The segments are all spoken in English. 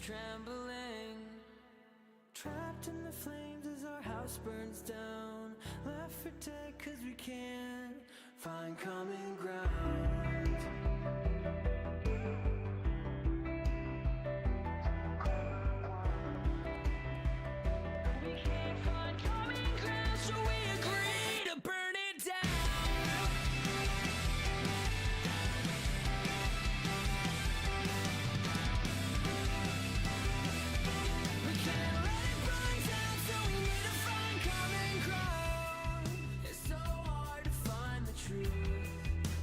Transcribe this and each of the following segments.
trembling, trapped in the flames as our house burns down, left for dead cause we can't find common ground. We can't find common ground, so we agree to burn it down. We can't let it burn down, so we need to find common ground. It's so hard to find the truth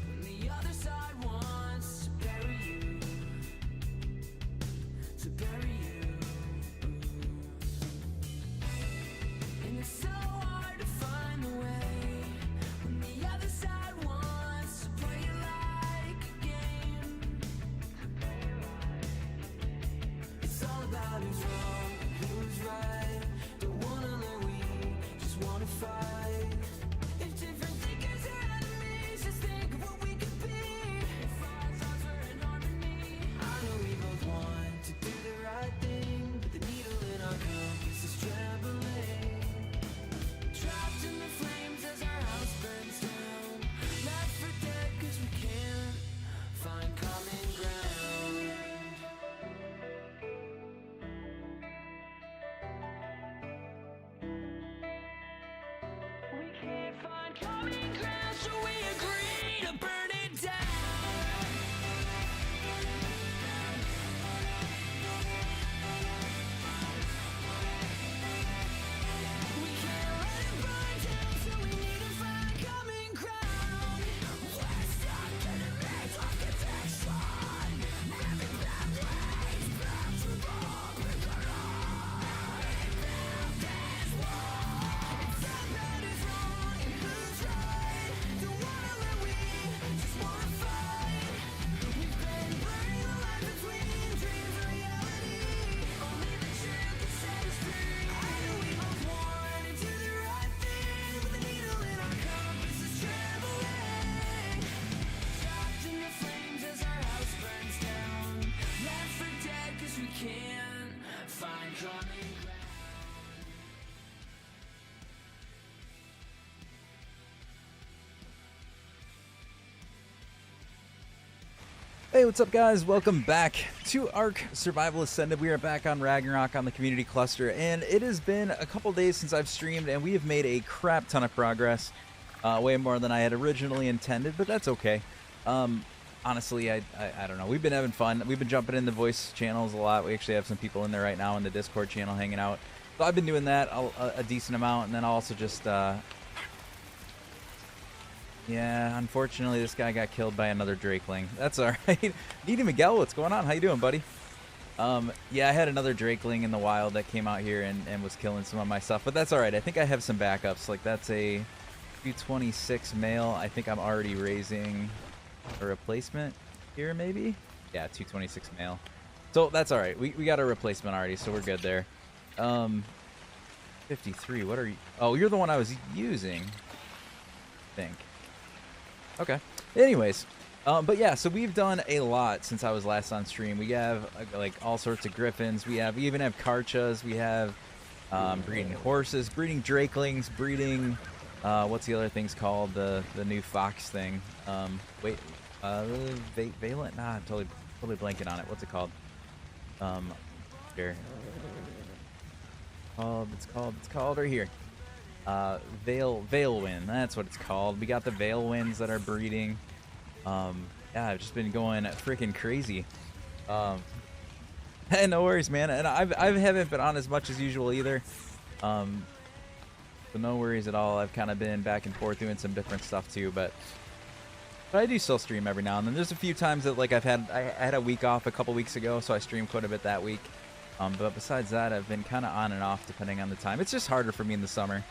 when the other side wants to bury you, to bury you. And it's so hard to find the way when the other side wants to play it like a game. It's all about who's wrong and who's right. Don't wanna learn, we just wanna fight. If different thinkers are enemies, just think of what we could be. If our thoughts were in harmony. I know we both want to do the right thing, but the needle in our compass is trembling. Trapped in the flames as our house burns down, left for dead cause we can't find common ground. We can't find common ground, so we agree to burn it down. We can't let it burn down, so we need to find common ground. Let's stop enemies of conviction. Living bad ways, back to the beginning. Build this wall. Somebody is wrong and who's right. Don't wanna let we just wanna fight. We've been blurring the line between dreams and reality. Only the truth can set us free. I know we both want to do the right thing, but the needle in our compass is trembling. Trapped in the flames as our house burns down, left for dead cause we can't find common ground. Hey, what's up guys? Welcome back to Ark Survival Ascended. We are back on Ragnarok on the community cluster, and it has been a couple days since I've streamed, and we have made a crap ton of progress. Way more than I had originally intended, but that's okay. Honestly, I don't know. We've been having fun. We've been jumping in the voice channels a lot. We actually have some people in there right now in the Discord channel hanging out. So I've been doing that a decent amount, and then I'll also just... Yeah, unfortunately, this guy got killed by another Drakeling. That's all right. Needy Miguel, what's going on? How you doing, buddy? Yeah, I had another Drakeling in the wild that came out here and was killing some of my stuff, but that's all right. I think I have some backups. Like, that's a 226 male. I think I'm already raising a replacement here, maybe? Yeah, 226 male. So that's all right. We got a replacement already, so we're good there. 53, what are you? Oh, you're the one I was using, I think. Okay. Anyways, but yeah, so we've done a lot since I was last on stream. We have like all sorts of griffins. We even have karchas. We have breeding horses, breeding drakelings, breeding what's the other thing's called? The new fox thing. Valent? Nah, I'm totally blanking on it. What's it called? Here. It's called right here. Veilwind, that's what it's called. We got the Veilwinds that are breeding. Yeah, I've just been going freaking crazy. And no worries, man. And I haven't been on as much as usual either. So no worries at all. I've kind of been back and forth doing some different stuff too, but I do still stream every now and then. There's a few times that like I had a week off a couple weeks ago, so I streamed quite a bit that week. But besides that, I've been kind of on and off depending on the time. It's just harder for me in the summer.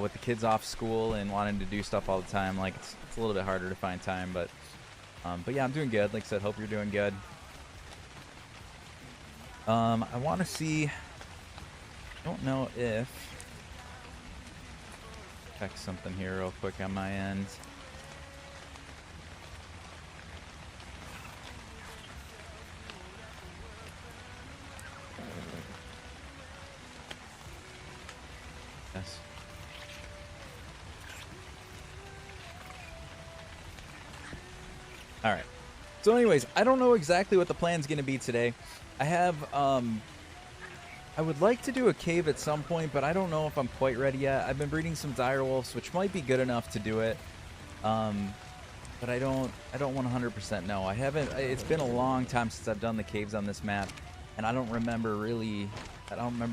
With the kids off school and wanting to do stuff all the time, like it's a little bit harder to find time, but yeah, I'm doing good. Like I said, hope you're doing good. I want to see, I don't know if, check something here real quick on my end. All right. So anyways, I don't know exactly what the plan's going to be today. I have, I would like to do a cave at some point, but I don't know if I'm quite ready yet. I've been breeding some dire wolves, which might be good enough to do it. But I don't 100% know. I haven't, it's been a long time since I've done the caves on this map, and I don't remember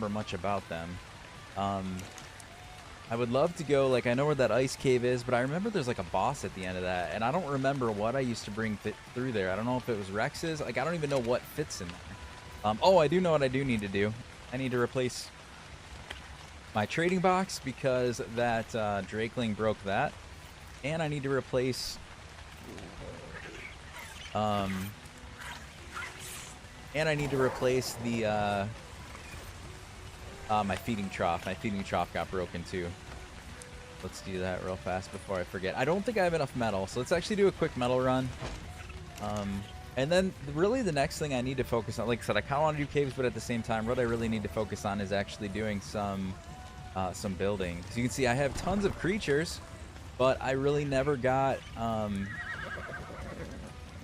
much about them. I would love to go, like, I know where that ice cave is, but I remember there's like a boss at the end of that, and I don't remember what I used to bring through there. I don't know if it was Rex's. Like, I don't even know what fits in there. Oh, I do know what I do need to do. I need to replace my trading box because that Drakeling broke that, and I need to replace the my feeding trough. My feeding trough got broken too. Let's do that real fast before I forget. I don't think I have enough metal, so let's actually do a quick metal run. And then really the next thing I need to focus on, like I said, I kind of want to do caves, but at the same time, what I really need to focus on is actually doing some building. So you can see I have tons of creatures, but I really never got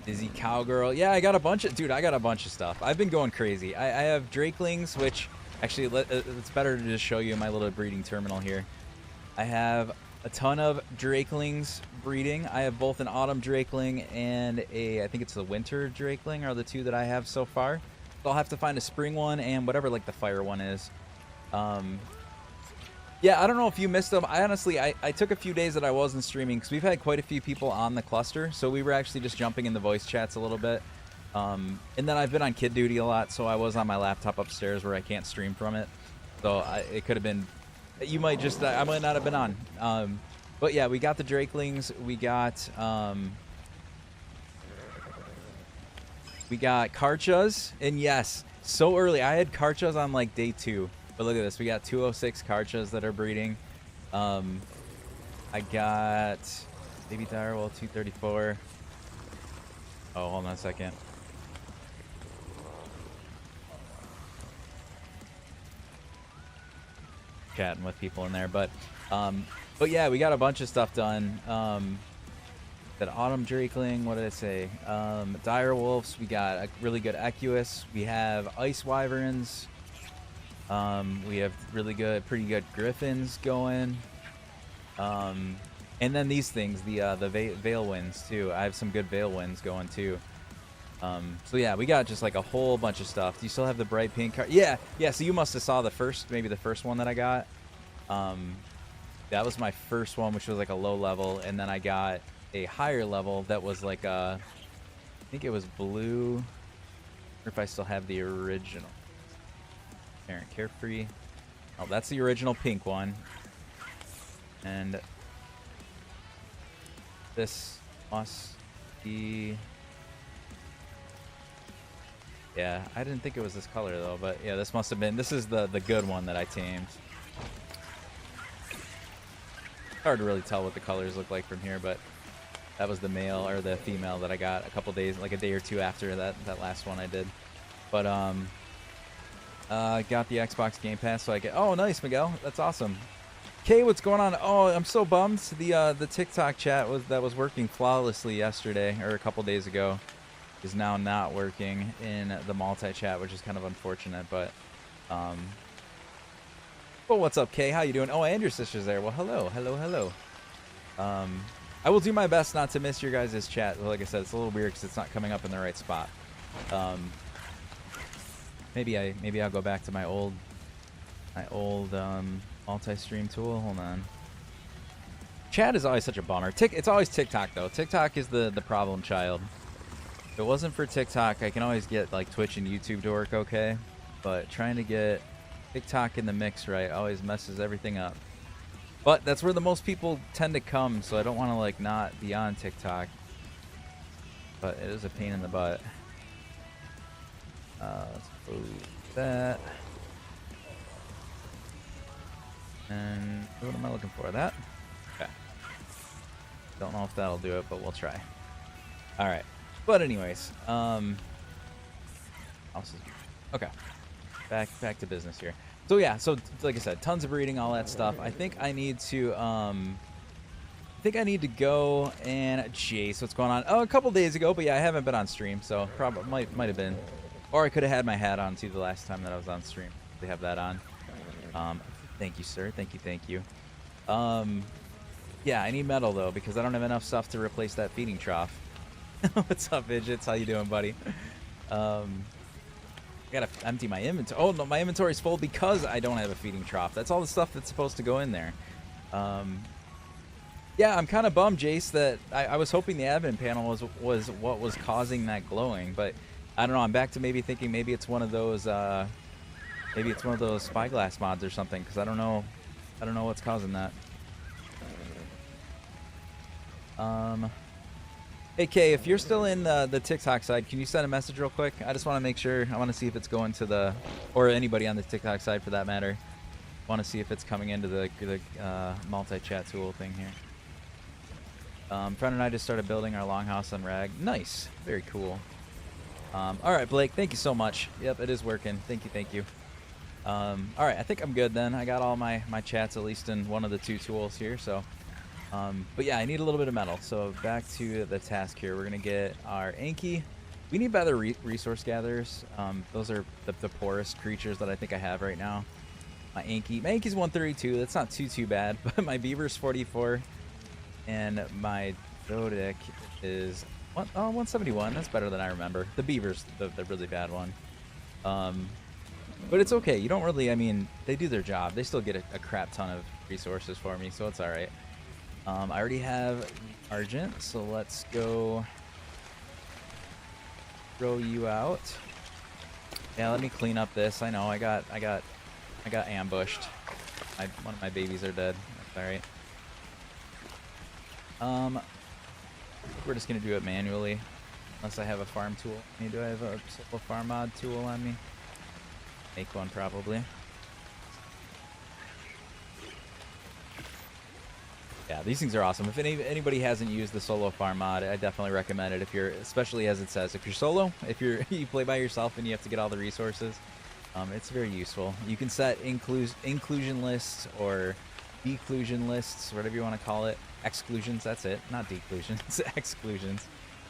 Dizzy Cowgirl. Yeah, I got a bunch of, dude, I got a bunch of stuff. I've been going crazy. I have Drakelings, which actually, it's better to just show you my little breeding terminal here. I have a ton of Drakelings breeding. I have both an autumn Drakeling and I think it's the winter Drakeling are the two that I have so far. So I'll have to find a spring one and whatever like the fire one is. Yeah, I don't know if you missed them. I honestly, I took a few days that I wasn't streaming because we've had quite a few people on the cluster. So we were actually just jumping in the voice chats a little bit. And then I've been on kid duty a lot, so I was on my laptop upstairs where I can't stream from it. So it could have been, you might just, I might not have been on. But yeah, we got the Drakelings, we got Karchas, and yes, so early. I had Karchas on like day 2, but look at this. We got 206 Karchas that are breeding. I got baby direwolf 234. Oh, hold on a second. Chatting with people in there, but yeah, we got a bunch of stuff done. That autumn Drakeling, what did I say? Dire wolves, we got a really good Equus. We have ice wyverns. We have pretty good griffins going. And then these things, the veil winds too. I have some good veil winds going too. So yeah, we got just like a whole bunch of stuff. Do you still have the bright pink card? Yeah. So you must have saw maybe the first one that I got. That was my first one, which was like a low level, and then I got a higher level that was like I think it was blue. Or if I still have the original. Parent Carefree. Oh, that's the original pink one. And this must be. Yeah, I didn't think it was this color though, but yeah, this must have been. This is the good one that I tamed. Hard to really tell what the colors look like from here, but that was the male or the female that I got a couple days, like a day or two after that last one I did. But got the Xbox Game Pass, so I get. Oh, nice, Miguel. That's awesome. Kay, what's going on? Oh, I'm so bummed. The TikTok chat was working flawlessly yesterday or a couple days ago is now not working in the multi-chat, which is kind of unfortunate, but well, what's up, Kay? How you doing? Oh, and your sister's there. Well, hello. I will do my best not to miss your guys' chat. Like I said, it's a little weird because it's not coming up in the right spot. Maybe I'll go back to my old multi-stream tool. Hold on. Chat is always such a bummer. It's always TikTok though. TikTok is the problem child. If it wasn't for TikTok, I can always get like Twitch and YouTube to work okay, but trying to get TikTok in the mix right always messes everything up. But that's where the most people tend to come, so I don't want to like not be on TikTok. But it is a pain in the butt. Let's close that. And what am I looking for? That? Okay. Don't know if that'll do it, but we'll try. All right. But anyways, okay. Back to business here. So yeah, so like I said, tons of breeding, all that stuff. I think I need to think I need to go and Jace, what's going on? Oh, a couple days ago, but yeah, I haven't been on stream, so probably might have been, or I could have had my hat on too the last time that I was on stream. They have that on. Thank you, sir. Thank you. Yeah, I need metal though because I don't have enough stuff to replace that feeding trough. What's up, Vidgets? How you doing, buddy? I gotta empty my inventory. Oh no, my inventory's full because I don't have a feeding trough. That's all the stuff that's supposed to go in there. Yeah, I'm kind of bummed, Jace, that I was hoping the admin panel was what was causing that glowing, but I don't know. I'm back to maybe thinking maybe it's one of those spyglass mods or something because I don't know what's causing that. Hey Kay, if you're still in the TikTok side, can you send a message real quick? I just want to make sure. I want to see if it's going to the, or anybody on the TikTok side for that matter. Want to see if it's coming into the multi-chat tool thing here. Friend and I just started building our longhouse on Rag. Nice, very cool. All right, Blake, thank you so much. Yep, it is working. Thank you. All right, I think I'm good then. I got all my chats at least in one of the two tools here. So, but yeah, I need a little bit of metal. So back to the task here. We're gonna get our Anki. We need better resource gatherers. Those are the poorest creatures that I think I have right now. My Anki's 132. That's not too bad. But my Beaver's 44. And my Dodic is 171. That's better than I remember. The Beaver's the really bad one. But it's okay. You don't really, I mean, they do their job. They still get a crap ton of resources for me, so it's all right. I already have Argent, so let's go throw you out. Yeah, let me clean up this. I know I got ambushed. One of my babies are dead. That's all right. We're just gonna do it manually, unless I have a farm tool. Do I have a solo farm mod tool on me? Make one probably. Yeah, these things are awesome. If anybody hasn't used the solo farm mod, I definitely recommend it. If you're, especially as it says, if you're solo, if you play by yourself and you have to get all the resources, it's very useful. You can set inclusion lists or declusion lists, whatever you want to call it. Exclusions, that's it. Not declusions, exclusions.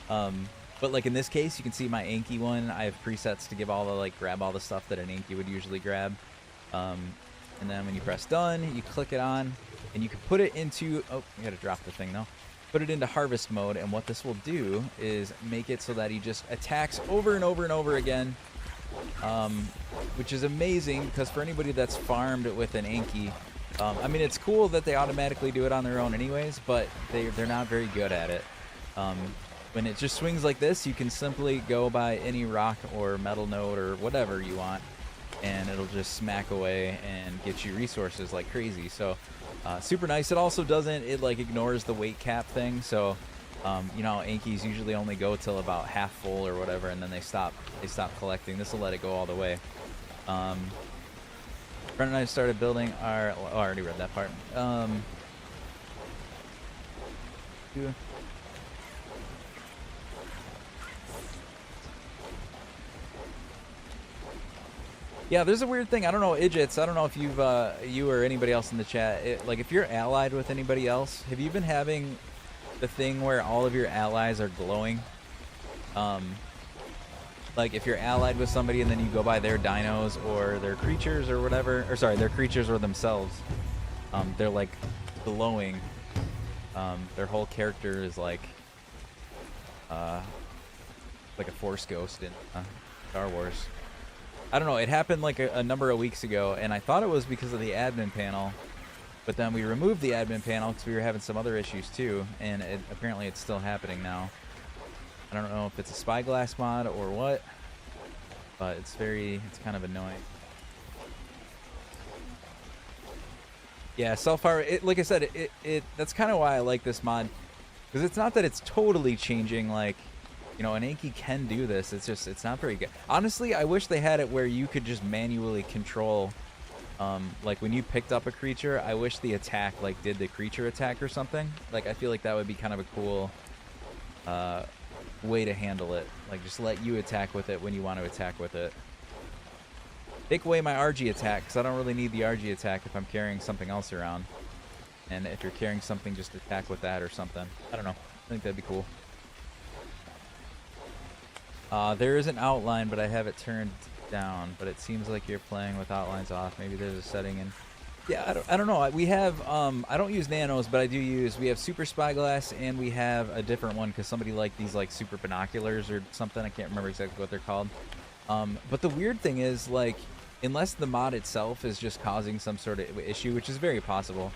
But like in this case, you can see my Anki one. I have presets to give all the, like, grab all the stuff that an Anki would usually grab. And then when you press done, you click it on, and you can put it into, oh, you gotta drop the thing though. Put it into harvest mode, and what this will do is make it so that he just attacks over and over and over again. Which is amazing, because for anybody that's farmed with an Anki, I mean, it's cool that they automatically do it on their own anyways, but they're not very good at it. When it just swings like this, you can simply go by any rock or metal node or whatever you want, and it'll just smack away and get you resources like crazy. So super nice. It also it ignores the weight cap thing. So you know, Ankis usually only go till about half full or whatever, and then they stop collecting. This will let it go all the way. Brent and I started building our, oh, I already read that part. Yeah, there's a weird thing. I don't know, Idjits. I don't know if you or anybody else in the chat, like if you're allied with anybody else, have you been having the thing where all of your allies are glowing? Like if you're allied with somebody and then you go by their dinos or their creatures or whatever, or sorry, their creatures or themselves, they're like glowing. Their whole character is like a Force ghost in Star Wars. I don't know, it happened like a number of weeks ago, and I thought it was because of the admin panel, but then we removed the admin panel because we were having some other issues too, and apparently it's still happening now. I don't know if it's a spyglass mod or what, but it's kind of annoying. Yeah, self-fire, like I said, that's kind of why I like this mod, because it's not that it's totally changing, like, you know, an Anki can do this, it's not very good. Honestly, I wish they had it where you could just manually control, like when you picked up a creature, I wish the attack, like, did the creature attack or something. Like, I feel like that would be kind of a cool, way to handle it. Like, just let you attack with it when you want to attack with it. Take away my RG attack, because I don't really need the RG attack if I'm carrying something else around. And if you're carrying something, just attack with that or something. I don't know. I think that'd be cool. There is an outline, but I have it turned down. But it seems like you're playing with outlines off. Maybe there's a setting in. Yeah, I don't know. We have, I don't use nanos, but I do use, we have super spyglass and we have a different one because somebody liked these like super binoculars or something. I can't remember exactly what they're called. But the weird thing is, like, unless the mod itself is just causing some sort of issue, which is very possible.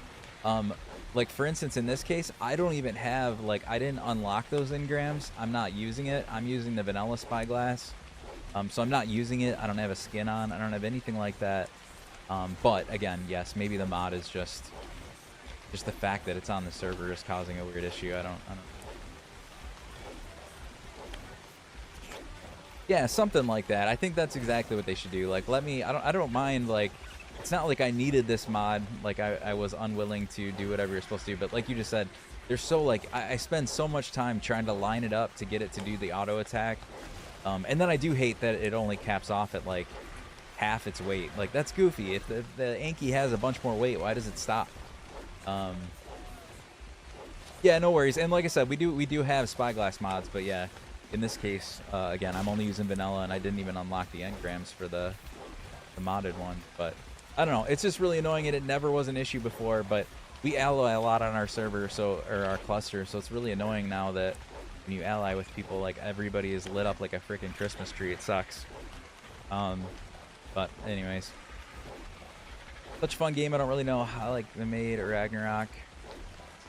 Like, for instance, in this case, I don't even have, like, I didn't unlock those engrams. I'm not using it. I'm using the vanilla spyglass. So I'm not using it. I don't have a skin on. I don't have anything like that. But again, yes, maybe the mod is just the fact that it's on the server is causing a weird issue. I don't. Yeah, something like that. I think that's exactly what they should do. Like, let me. I don't mind. Like, it's not like I needed this mod. Like, I was unwilling to do whatever you're supposed to do. But like you just said, there's so like I spend so much time trying to line it up to get it to do the auto attack. And then I do hate that it only caps off at like half its weight. Like, that's goofy. If the Anki has a bunch more weight, why does it stop? Yeah, no worries. And like I said, we do have spyglass mods, but yeah, in this case, again, I'm only using vanilla, and I didn't even unlock the engrams for the modded one. But I don't know. It's just really annoying, and it never was an issue before. But we ally a lot on our server, or our cluster, so it's really annoying now that when you ally with people, like, everybody is lit up like a freaking Christmas tree. It sucks. But anyways, such a fun game. I don't really know how, like, they made Ragnarok.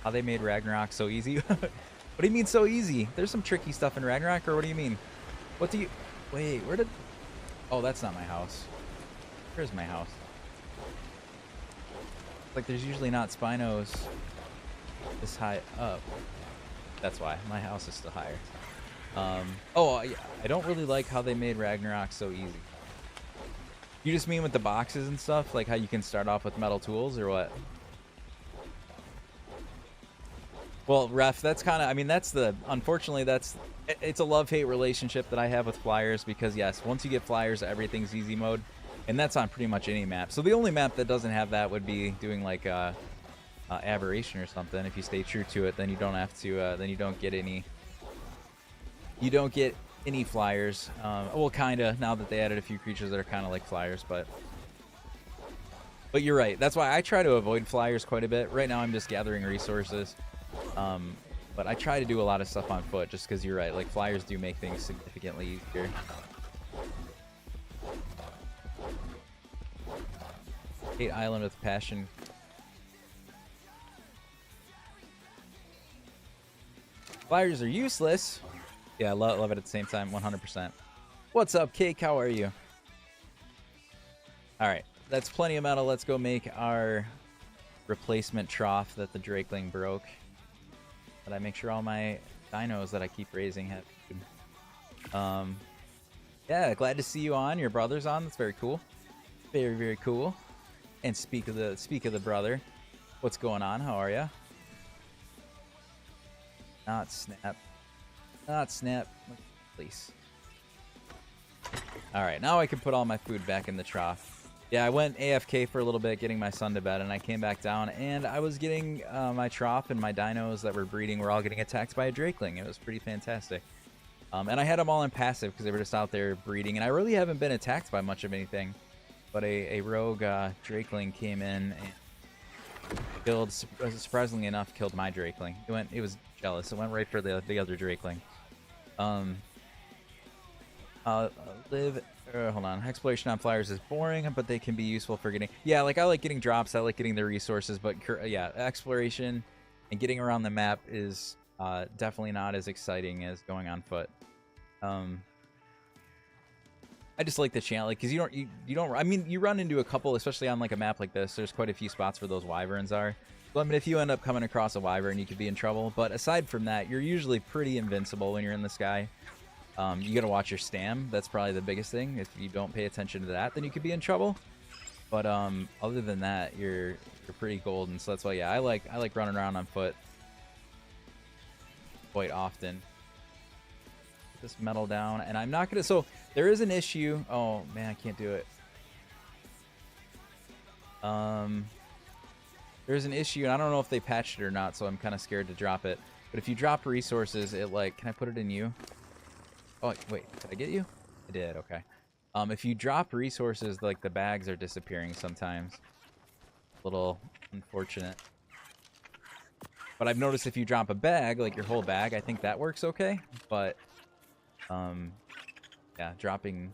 How they made Ragnarok so easy. What do you mean so easy? There's some tricky stuff in Ragnarok, or what do you mean? What do you... Wait, where did... Oh, that's not my house. Where's my house? Like, there's usually not Spinos this high up. That's why. My house is still higher. Oh, yeah, I don't really like how they made Ragnarok so easy. You just mean with the boxes and stuff? Like how you can start off with metal tools, or what? Well, Ref, that's kind of, I mean, that's the, unfortunately, it's a love-hate relationship that I have with flyers, because yes, once you get flyers, everything's easy mode, and that's on pretty much any map. So the only map that doesn't have that would be doing like Aberration or something. If you stay true to it, then you don't have to, then you don't get any flyers. Well, kind of, now that they added a few creatures that are kind of like flyers, but you're right. That's why I try to avoid flyers quite a bit. Right now I'm just gathering resources. But I try to do a lot of stuff on foot, just because you're right. Like, flyers do make things significantly easier. Hate Island with passion. Flyers are useless. Yeah, I love it at the same time, 100%. What's up, Cake? How are you? All right, that's plenty of metal. Let's go make our replacement trough that the Drakeling broke. But I make sure all my dinos that I keep raising have food. Yeah, glad to see you on. Your brother's on. That's very cool. Very, very cool. And speak of the brother. What's going on? How are you? Not snap. Not snap. Please. Alright, now I can put all my food back in the trough. Yeah, I went AFK for a little bit getting my son to bed, and I came back down, and I was getting my trough, and my dinos that were breeding were all getting attacked by a Drakeling. It was pretty fantastic. And I had them all in passive because they were just out there breeding, and I really haven't been attacked by much of anything. But a rogue Drakeling came in and killed, surprisingly enough, killed my Drakeling. It was jealous. It went right for the other Drakeling. Hold on. Exploration on flyers is boring, but they can be useful for getting... Yeah, like, I like getting drops. I like getting the resources, but yeah, exploration and getting around the map is definitely not as exciting as going on foot. I just like the challenge, because you don't... I mean, you run into a couple, especially on like a map like this. There's quite a few spots where those wyverns are. So, I mean, if you end up coming across a wyvern, you could be in trouble. But aside from that, you're usually pretty invincible when you're in the sky. You gotta watch your stam. That's probably the biggest thing. If you don't pay attention to that, then you could be in trouble. But other than that, you're pretty golden. So that's why, yeah, I like running around on foot quite often. Put this metal down, and I'm not gonna. So there is an issue. Oh man, I can't do it. there's an issue, and I don't know if they patched it or not, so I'm kind of scared to drop it. But if you drop resources, it like, can I put it in you? Oh, wait, did I get you? I did, okay. If you drop resources, like the bags are disappearing sometimes. A little unfortunate. But I've noticed if you drop a bag, like your whole bag, I think that works okay. But, yeah, dropping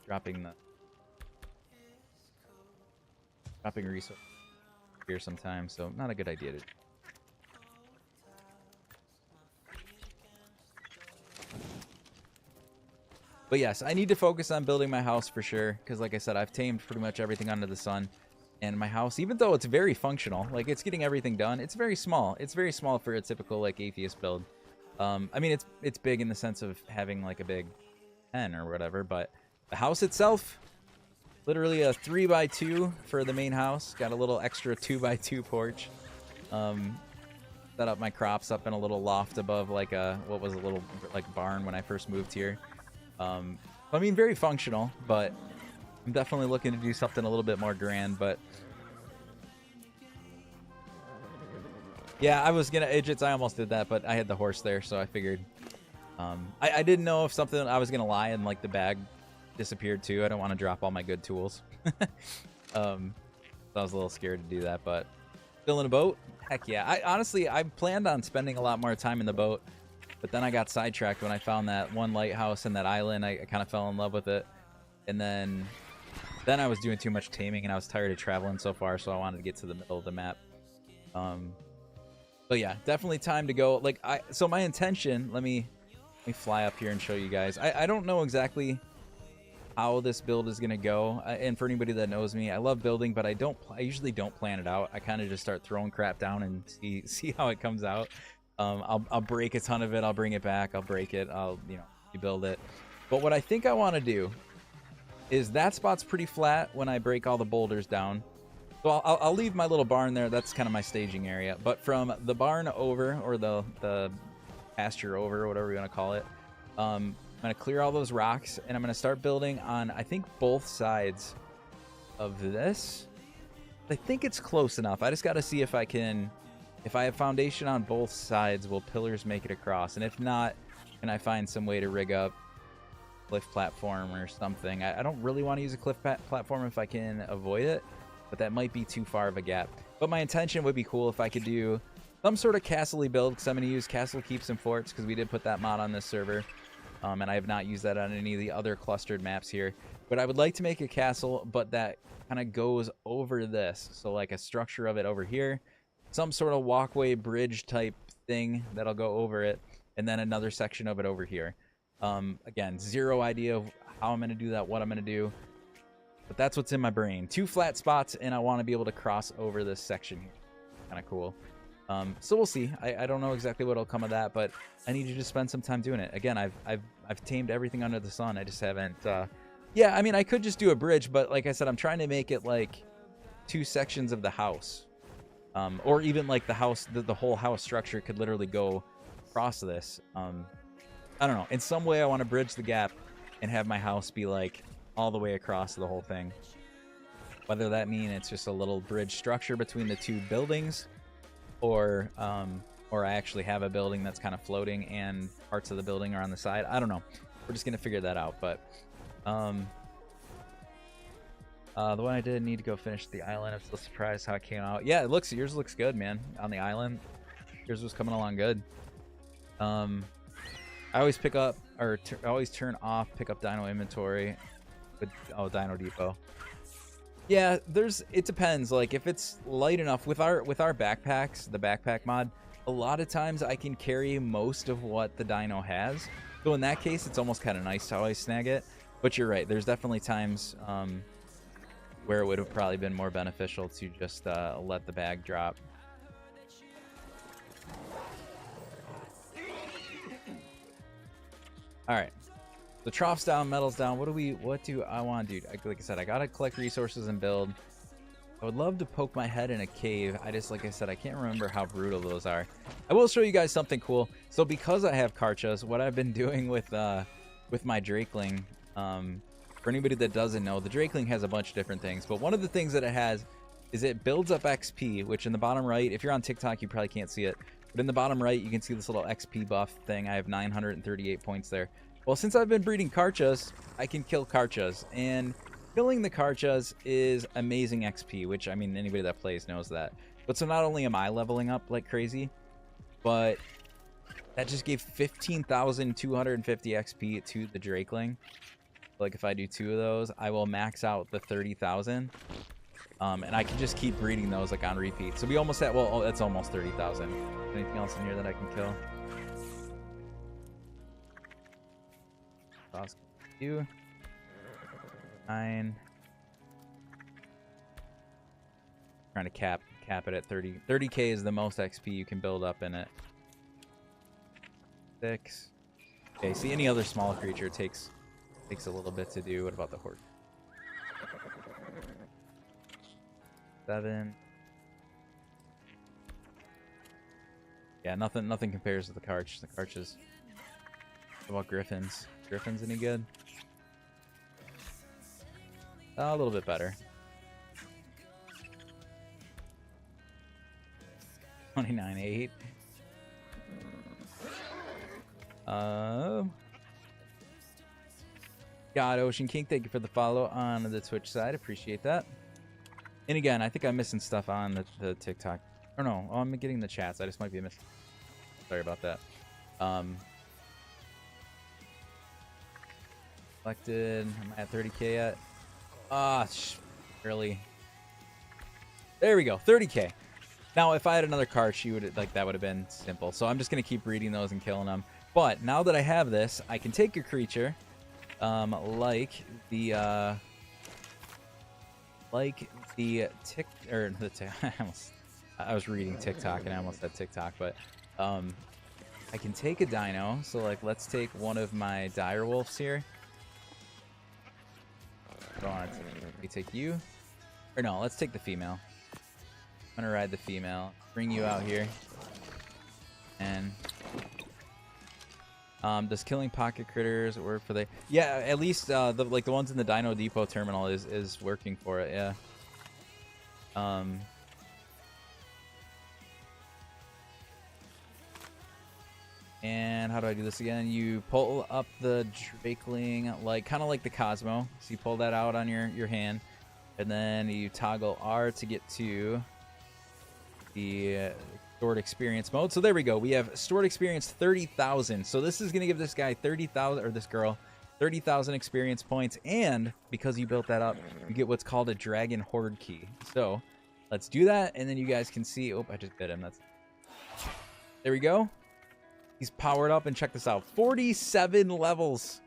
resources here sometimes, so not a good idea to. But yes, I need to focus on building my house for sure, because like I said, I've tamed pretty much everything under the sun. And my house, even though it's very functional, like it's getting everything done, it's very small. It's very small for a typical like Aifias build. I mean, it's big in the sense of having like a big pen or whatever, but the house itself, literally a 3x2 for the main house. Got a little extra 2x2 porch. Set up my crops up in a little loft above like a, what was a little like barn when I first moved here. I mean, very functional, but I'm definitely looking to do something a little bit more grand. But yeah, I was gonna I almost did that, but I had the horse there, so I figured. I didn't know if something I was gonna lie and like the bag disappeared too. I don't want to drop all my good tools. So I was a little scared to do that, but still in a boat. Heck yeah! I planned on spending a lot more time in the boat, but then I got sidetracked when I found that one lighthouse and that island. I kind of fell in love with it, and then I was doing too much taming and I was tired of traveling so far, so I wanted to get to the middle of the map. But yeah, definitely time to go. Like so my intention, let me fly up here and show you guys. I don't know exactly how this build is gonna go, and for anybody that knows me, I love building, but I usually don't plan it out. I kind of just start throwing crap down and see how it comes out. I'll break a ton of it, I'll bring it back, I'll break it, I'll rebuild it. But what I think I want to do is, that spot's pretty flat when I break all the boulders down. So I'll leave my little barn there. That's kind of my staging area. But from the barn over, or the pasture over, or whatever you want to call it, I'm going to clear all those rocks, and I'm going to start building on, I think, both sides of this. I think it's close enough. I just got to see if I can, if I have foundation on both sides, will pillars make it across? And if not, can I find some way to rig up cliff platform or something? I don't really want to use a cliff platform if I can avoid it, but that might be too far of a gap. But my intention would be cool if I could do some sort of castle-y build, because I'm going to use castle keeps and forts, because we did put that mod on this server, and I have not used that on any of the other clustered maps here. But I would like to make a castle, but that kind of goes over this, so like a structure of it over here, some sort of walkway bridge type thing that'll go over it, and then another section of it over here. Again, zero idea of how I'm going to do that, what I'm going to do, but that's what's in my brain. 2 flat spots, and I want to be able to cross over this section here. Kind of cool. So we'll see. I don't know exactly what'll come of that, but I need you to spend some time doing it. Again, I've tamed everything under the sun. I just haven't. Yeah, I mean, I could just do a bridge, but like I said, I'm trying to make it like 2 sections of the house, or even like the house, the whole house structure could literally go across this. I don't know. In some way, I want to bridge the gap and have my house be like all the way across the whole thing. Whether that mean it's just a little bridge structure between the 2 buildings, or I actually have a building that's kind of floating and parts of the building are on the side. I don't know. We're just gonna figure that out. But the one I did need to go finish the island. I'm still surprised how it came out. Yeah, yours looks good, man. On the island, yours was coming along good. I always pick up, or always turn off pick up dino inventory with Dino Depot. Yeah, it depends. Like if it's light enough with our backpacks, the backpack mod, a lot of times I can carry most of what the dino has. So in that case, it's almost kind of nice to always snag it. But you're right. There's definitely times where it would have probably been more beneficial to just let the bag drop. All right. The trough's down, metal's down. What do I want to do? Like I said, I gotta collect resources and build. I would love to poke my head in a cave. Like I said, I can't remember how brutal those are. I will show you guys something cool. So because I have Karchas, what I've been doing with my Drakeling, for anybody that doesn't know, the Drakeling has a bunch of different things, but one of the things that it has is it builds up XP, which in the bottom right, if you're on TikTok, you probably can't see it, but in the bottom right, you can see this little XP buff thing. I have 938 points there. Well, since I've been breeding Karchas, I can kill Karchas, and killing the Karchas is amazing XP, which, I mean, anybody that plays knows that. But so not only am I leveling up like crazy, but that just gave 15,250 XP to the Drakeling. Like, if I do 2 of those, I will max out the 30,000. And I can just keep breeding those, like, on repeat. So we almost at, well, it's almost 30,000. Anything else in here that I can kill? You. 9. Trying to cap it at 30. 30k is the most XP you can build up in it. 6. Okay, see, any other small creature takes a little bit to do. What about the horse? 7. Yeah, nothing compares to the Karch. The Karch is... What about Griffins? Griffins any good? A little bit better. 29.8. God, Ocean King, thank you for the follow on the Twitch side. Appreciate that. And again, I think I'm missing stuff on the TikTok. Or no, I'm getting the chats. I just might be missing. Sorry about that. Collected. Am I at 30k yet? Really? There we go. 30k. Now, if I had another Karch, you would like that would have been simple. So I'm just gonna keep reading those and killing them. But now that I have this, I can take a creature, like the tick or the I was reading TikTok and I almost said TikTok, but I can take a dino. So like, let's take one of my dire wolves here. Let me take you, or no? Let's take the female. I'm gonna ride the female. Bring you out here, and does killing pocket critters work for the? Yeah, at least the ones in the Dino Depot terminal is working for it. Yeah. And how do I do this again? You pull up the Drakeling, like kind of like the Cosmo. So you pull that out on your hand, and then you toggle R to get to the stored experience mode. So there we go. We have stored experience 30,000. So this is gonna give this guy 30,000, or this girl 30,000 experience points. And because you built that up, you get what's called a Dragon Horde key. So let's do that, and then you guys can see. Oh, I just bit him. There we go. He's powered up, and check this out. 47 levels.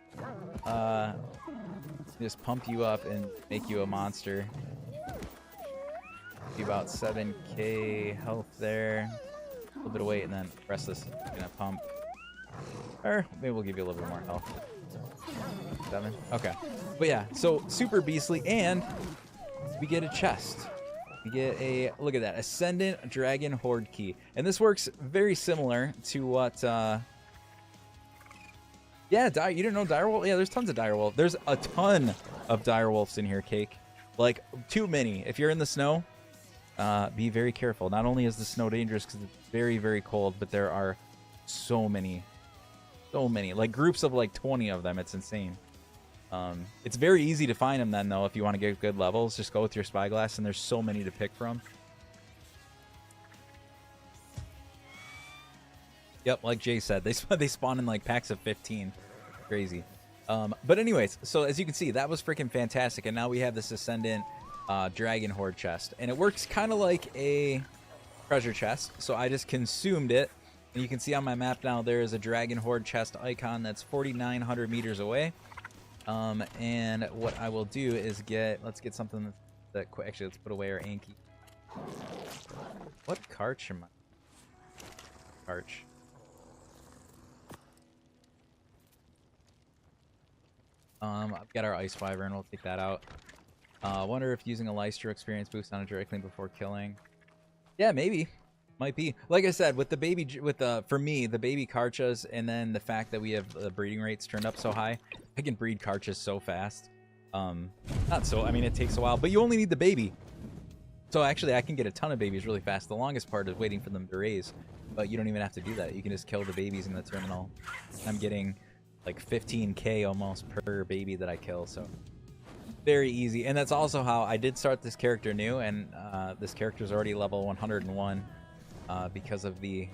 Just pump you up and make you a monster. Be about 7k health there. A little bit of weight, and then the rest of this is gonna pump. Or maybe we'll give you a little bit more health. 7. Okay. But yeah, so super beastly, and we get a chest. We get a, look at that, Ascendant Dragon Horde key. And this works very similar to what, yeah, you didn't know direwolf? Yeah, there's tons of direwolf. There's a ton of direwolves in here, Cake. Like, too many. If you're in the snow, be very careful. Not only is the snow dangerous because it's very, very cold, but there are so many. So many. Like, groups of like 20 of them. It's insane. It's very easy to find them then, though, if you want to get good levels. Just go with your spyglass, and there's so many to pick from. Yep, like Jay said, they spawn in like packs of 15. Crazy. But anyways, so as you can see, that was freaking fantastic. And now we have this Ascendant Dragon Horde chest. And it works kind of like a treasure chest. So I just consumed it. And you can see on my map now, there is a Dragon Horde chest icon that's 4,900 meters away. And what I will do is let's get something that actually, let's put away our Anki. What Karch am I? Karch. I've got our Ice Wyvern, we'll take that out. I wonder if using a Lystra experience boost on a Drakeling before killing. Yeah, maybe. Might be. Like I said, with the baby, for me, the baby Karchas, and then the fact that we have the breeding rates turned up so high, I can breed Karchas so fast. Not so, I mean, it takes a while, but you only need the baby. So actually, I can get a ton of babies really fast. The longest part is waiting for them to raise, but you don't even have to do that. You can just kill the babies in the terminal. I'm getting like 15k almost per baby that I kill, so very easy. And that's also how I did start this character new, and this character's already level 101 because of the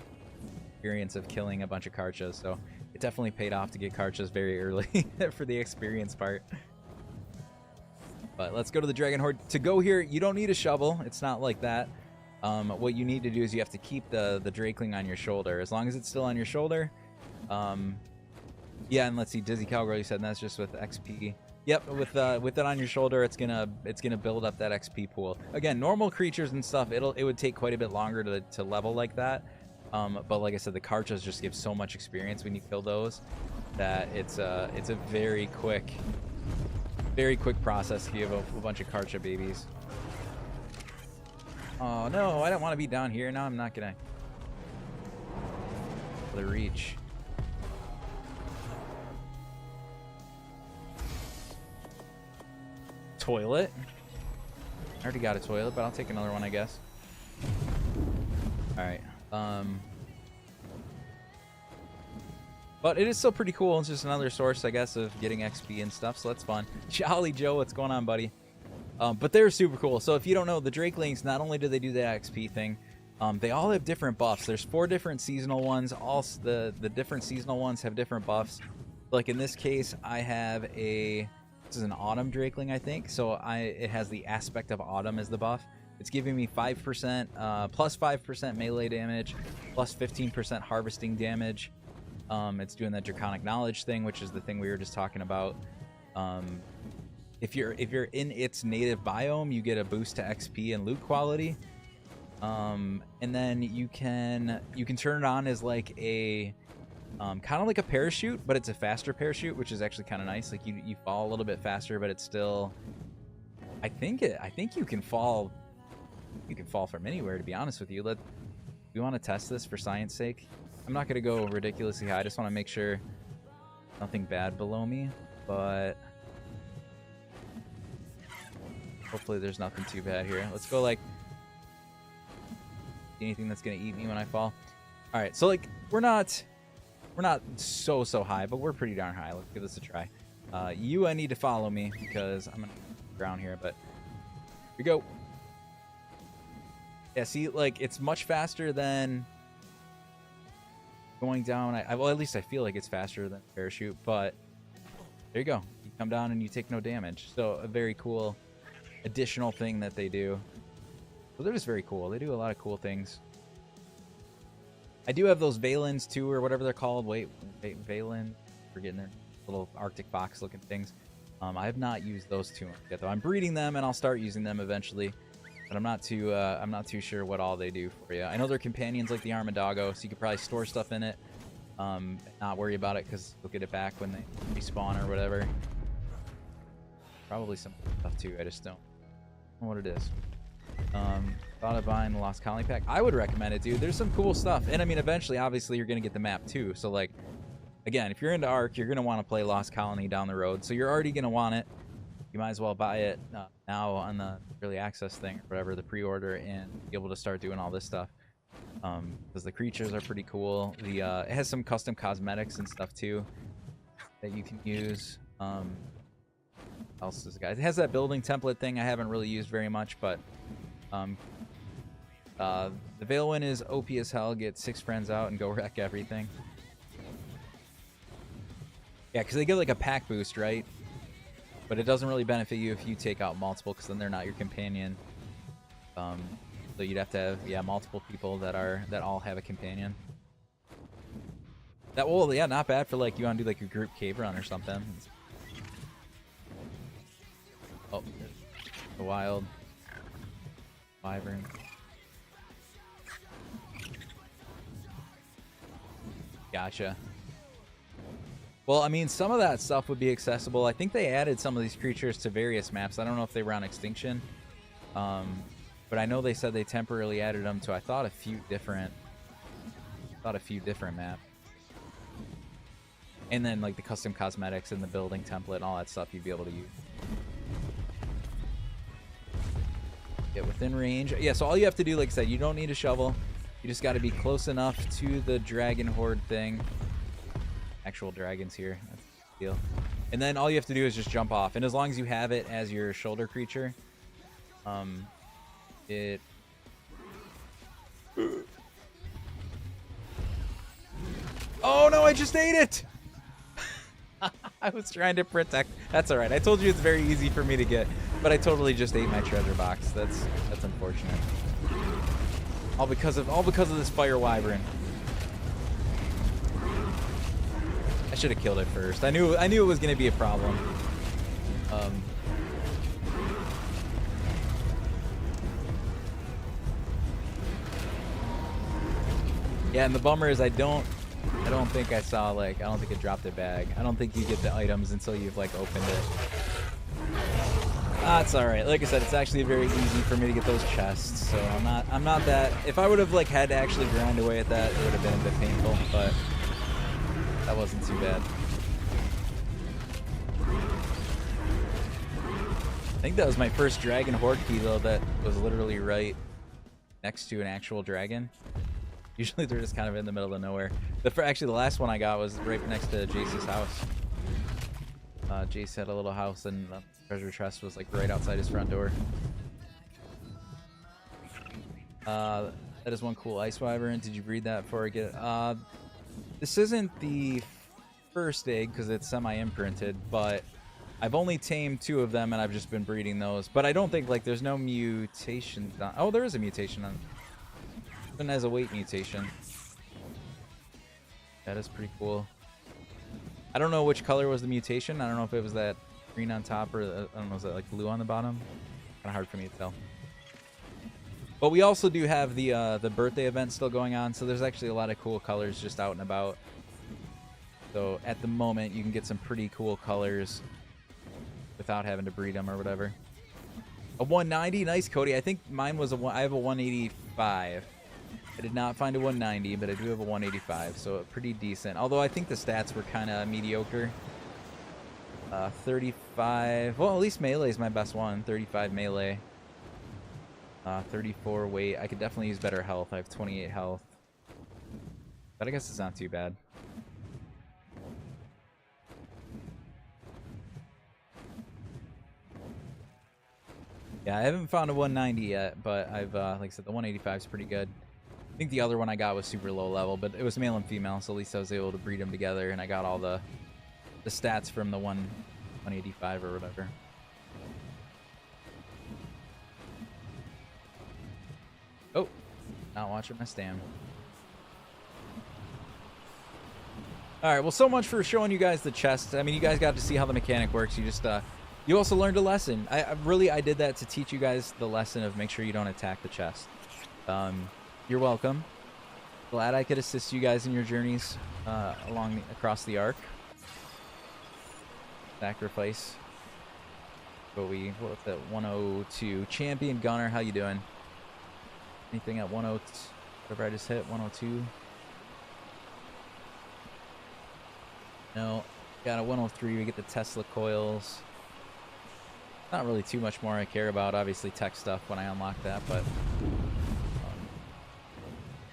experience of killing a bunch of Karchas. So it definitely paid off to get Karchas very early for the experience part. But let's go to the Dragon Horde. To go here, you don't need a shovel. It's not like that. What you need to do is you have to keep the Drakeling on your shoulder. As long as it's still on your shoulder. Yeah, and let's see, Dizzy Cowgirl, you said, and that's just with XP. Yep, with it on your shoulder, it's gonna build up that XP pool. Again, normal creatures and stuff, it would take quite a bit longer to level like that. But like I said, the Karchas just give so much experience when you kill those that it's a very quick process to give a bunch of Karcha babies. Oh no, I don't want to be down here. Now I'm not gonna. The reach. Toilet. I already got a toilet, but I'll take another one, I guess. All right. But it is still pretty cool. It's just another source, I guess, of getting XP and stuff, so that's fun. Jolly Joe, what's going on, buddy? But they're super cool. So if you don't know, the Drakelings, not only do they do the XP thing, they all have different buffs. There's 4 different seasonal ones. All the different seasonal ones have different buffs. Like in this case, I have a... This is an Autumn Drakeling, I think. So it has the aspect of Autumn as the buff. It's giving me 5%, plus 5% melee damage, plus 15% harvesting damage. It's doing that Draconic Knowledge thing, which is the thing we were just talking about. If you're in its native biome, you get a boost to XP and loot quality. And then you can turn it on as like a kind of like a parachute, but it's a faster parachute, which is actually kind of nice. Like you fall a little bit faster, but it's still. I think you can fall. You can fall from anywhere, to be honest with you. We want to test this for science sake. I'm not going to go ridiculously high. I just want to make sure nothing bad below me, but hopefully there's nothing too bad here. Let's go like anything that's going to eat me when I fall. All right, so like we're not so high, but we're pretty darn high. Let's give this a try. I need to follow me because I'm going to ground here, but here we go. Yeah, see, like it's much faster than going down. Well, at least I feel like it's faster than parachute, but there you go. You come down and you take no damage. So a very cool additional thing that they do. So they're just very cool. They do a lot of cool things. I do have those Valens too, or whatever they're called. Wait, Valen. Forgetting their little Arctic box looking things. I have not used those too much yet, though. I'm breeding them, and I'll start using them eventually. But I'm not too sure what all they do for you. I know they're companions like the Armadago, so you could probably store stuff in it, and not worry about it because you'll get it back when they respawn or whatever. Probably some stuff too. I just don't know what it is. Thought of buying the Lost Colony pack. I would recommend it, dude. There's some cool stuff, and I mean, eventually, obviously, you're gonna get the map too. So like, again, if you're into Ark, you're gonna want to play Lost Colony down the road. So you're already gonna want it. You might as well buy it now on the early access thing or whatever, the pre-order, and be able to start doing all this stuff. Because the creatures are pretty cool. It has some custom cosmetics and stuff too that you can use. What else is it, guys? It has that building template thing I haven't really used very much, but the Veilwind is OP as hell. Get 6 friends out and go wreck everything. Yeah, because they give like a pack boost, right? But it doesn't really benefit you if you take out multiple, because then they're not your companion. So you'd have to have multiple people that all have a companion. Yeah, not bad for like you want to do like a group cave run or something. Oh, the wild wyvern. Gotcha. Well, I mean, some of that stuff would be accessible. I think they added some of these creatures to various maps. I don't know if they were on Extinction. But I know they said they temporarily added them to, I thought, a few different maps. And then, like, the custom cosmetics and the building template and all that stuff you'd be able to use. Get within range. Yeah, so all you have to do, like I said, you don't need a shovel. You just got to be close enough to the dragon horde thing. Actual dragons here. That's the deal. And then all you have to do is just jump off. And as long as you have it as your shoulder creature, it... Oh no, I just ate it! I was trying to protect. That's all right. I told you it's very easy for me to get, but I totally just ate my treasure box. That's unfortunate. All because of this fire wyvern. I should have killed it first. I knew it was going to be a problem. Yeah, and the bummer is I don't think I saw, like, I don't think it dropped a bag. I don't think you get the items until you've, like, opened it. Ah, it's alright. Like I said, it's actually very easy for me to get those chests, so I'm not that... If I would have, like, had to actually grind away at that, it would have been a bit painful, but that wasn't too bad. I think that was my first dragon horde key, though, that was literally right next to an actual dragon. Usually they're just kind of in the middle of nowhere. Actually, the last one I got was right next to Jace's house. Jace had a little house, and the treasure chest was like right outside his front door. That is one cool ice wyvern. Did you breed that before I get it? This isn't the first egg because it's semi-imprinted, but I've only tamed 2 of them, and I've just been breeding those. But I don't think, like, there's no mutation. Oh, there is a mutation on. Even as a weight mutation. That is pretty cool. I don't know which color was the mutation. I don't know if it was that green on top or I don't know, was that like blue on the bottom? Kind of hard for me to tell. But we also do have the birthday event still going on, so there's actually a lot of cool colors just out and about. So at the moment, you can get some pretty cool colors without having to breed them or whatever. A 190, nice, Cody. I think mine was I have a 185. I did not find a 190, but I do have a 185, so pretty decent. Although I think the stats were kind of mediocre. 35, well, at least melee is my best one. 35 melee. 34 weight. I could definitely use better health. I have 28 health. But I guess it's not too bad. Yeah, I haven't found a 190 yet, but I've, like I said, the 185 is pretty good. I think the other one I got was super low level, but it was male and female, so at least I was able to breed them together, and I got all the stats from the 185 or whatever. Oh, not watching my stam. Alright, well, so much for showing you guys the chest. I mean, you guys got to see how the mechanic works. You just, you also learned a lesson. I did that to teach you guys the lesson of make sure you don't attack the chest. You're welcome. Glad I could assist you guys in your journeys across the Ark. Sacrifice. What's that? 102. Champion Gunner, how you doing? Anything at 102? Whatever I just hit, 102. No. Got a 103. We get the Tesla coils. Not really too much more I care about. Obviously tech stuff when I unlock that, but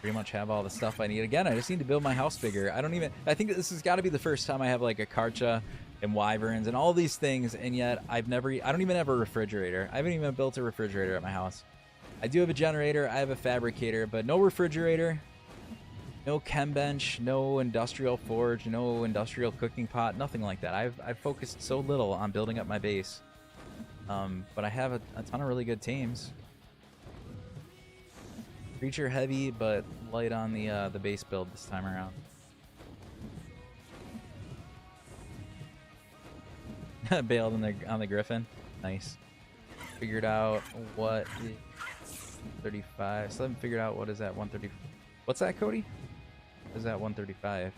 pretty much have all the stuff I need. Again, I just need to build my house bigger. I think this has got to be the first time I have like a Karcha and wyverns and all these things, and yet I don't even have a refrigerator. I haven't even built a refrigerator at my house. I do have a generator, I have a fabricator, but no refrigerator, no chem bench, no industrial forge, no industrial cooking pot, nothing like that. I've focused so little on building up my base. But I have a ton of really good teams. Creature heavy, but light on the base build this time around. Bailed on the Griffin. Nice. Figured out what is 35. Still haven't figured out what is that 130. What's that, Cody? What is that 135?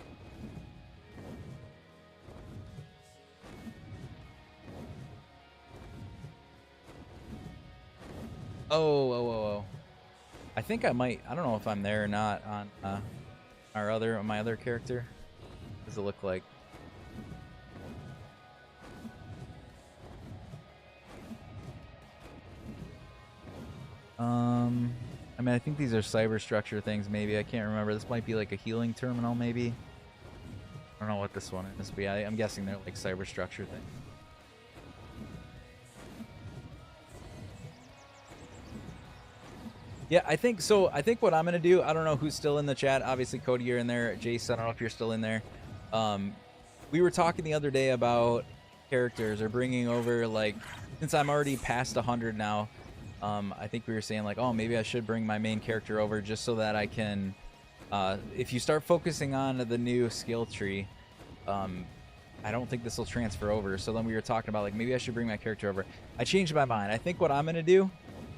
Oh. I think I might. I don't know if I'm there or not on my other character. What does it look like? I mean, I think these are cyber structure things, maybe. I can't remember. This might be like a healing terminal, maybe. I don't know what this one is, but yeah, I'm guessing they're like cyber structure things. Yeah, I think so. I think what I'm gonna do, I don't know who's still in the chat. Obviously, Cody, you're in there. Jace, I don't know if you're still in there. We were talking the other day about characters or bringing over, like, since I'm already past 100 now. I think we were saying like, oh, maybe I should bring my main character over just so that I can, if you start focusing on the new skill tree, I don't think this will transfer over. So then we were talking about like, maybe I should bring my character over. I changed my mind. I think what I'm going to do,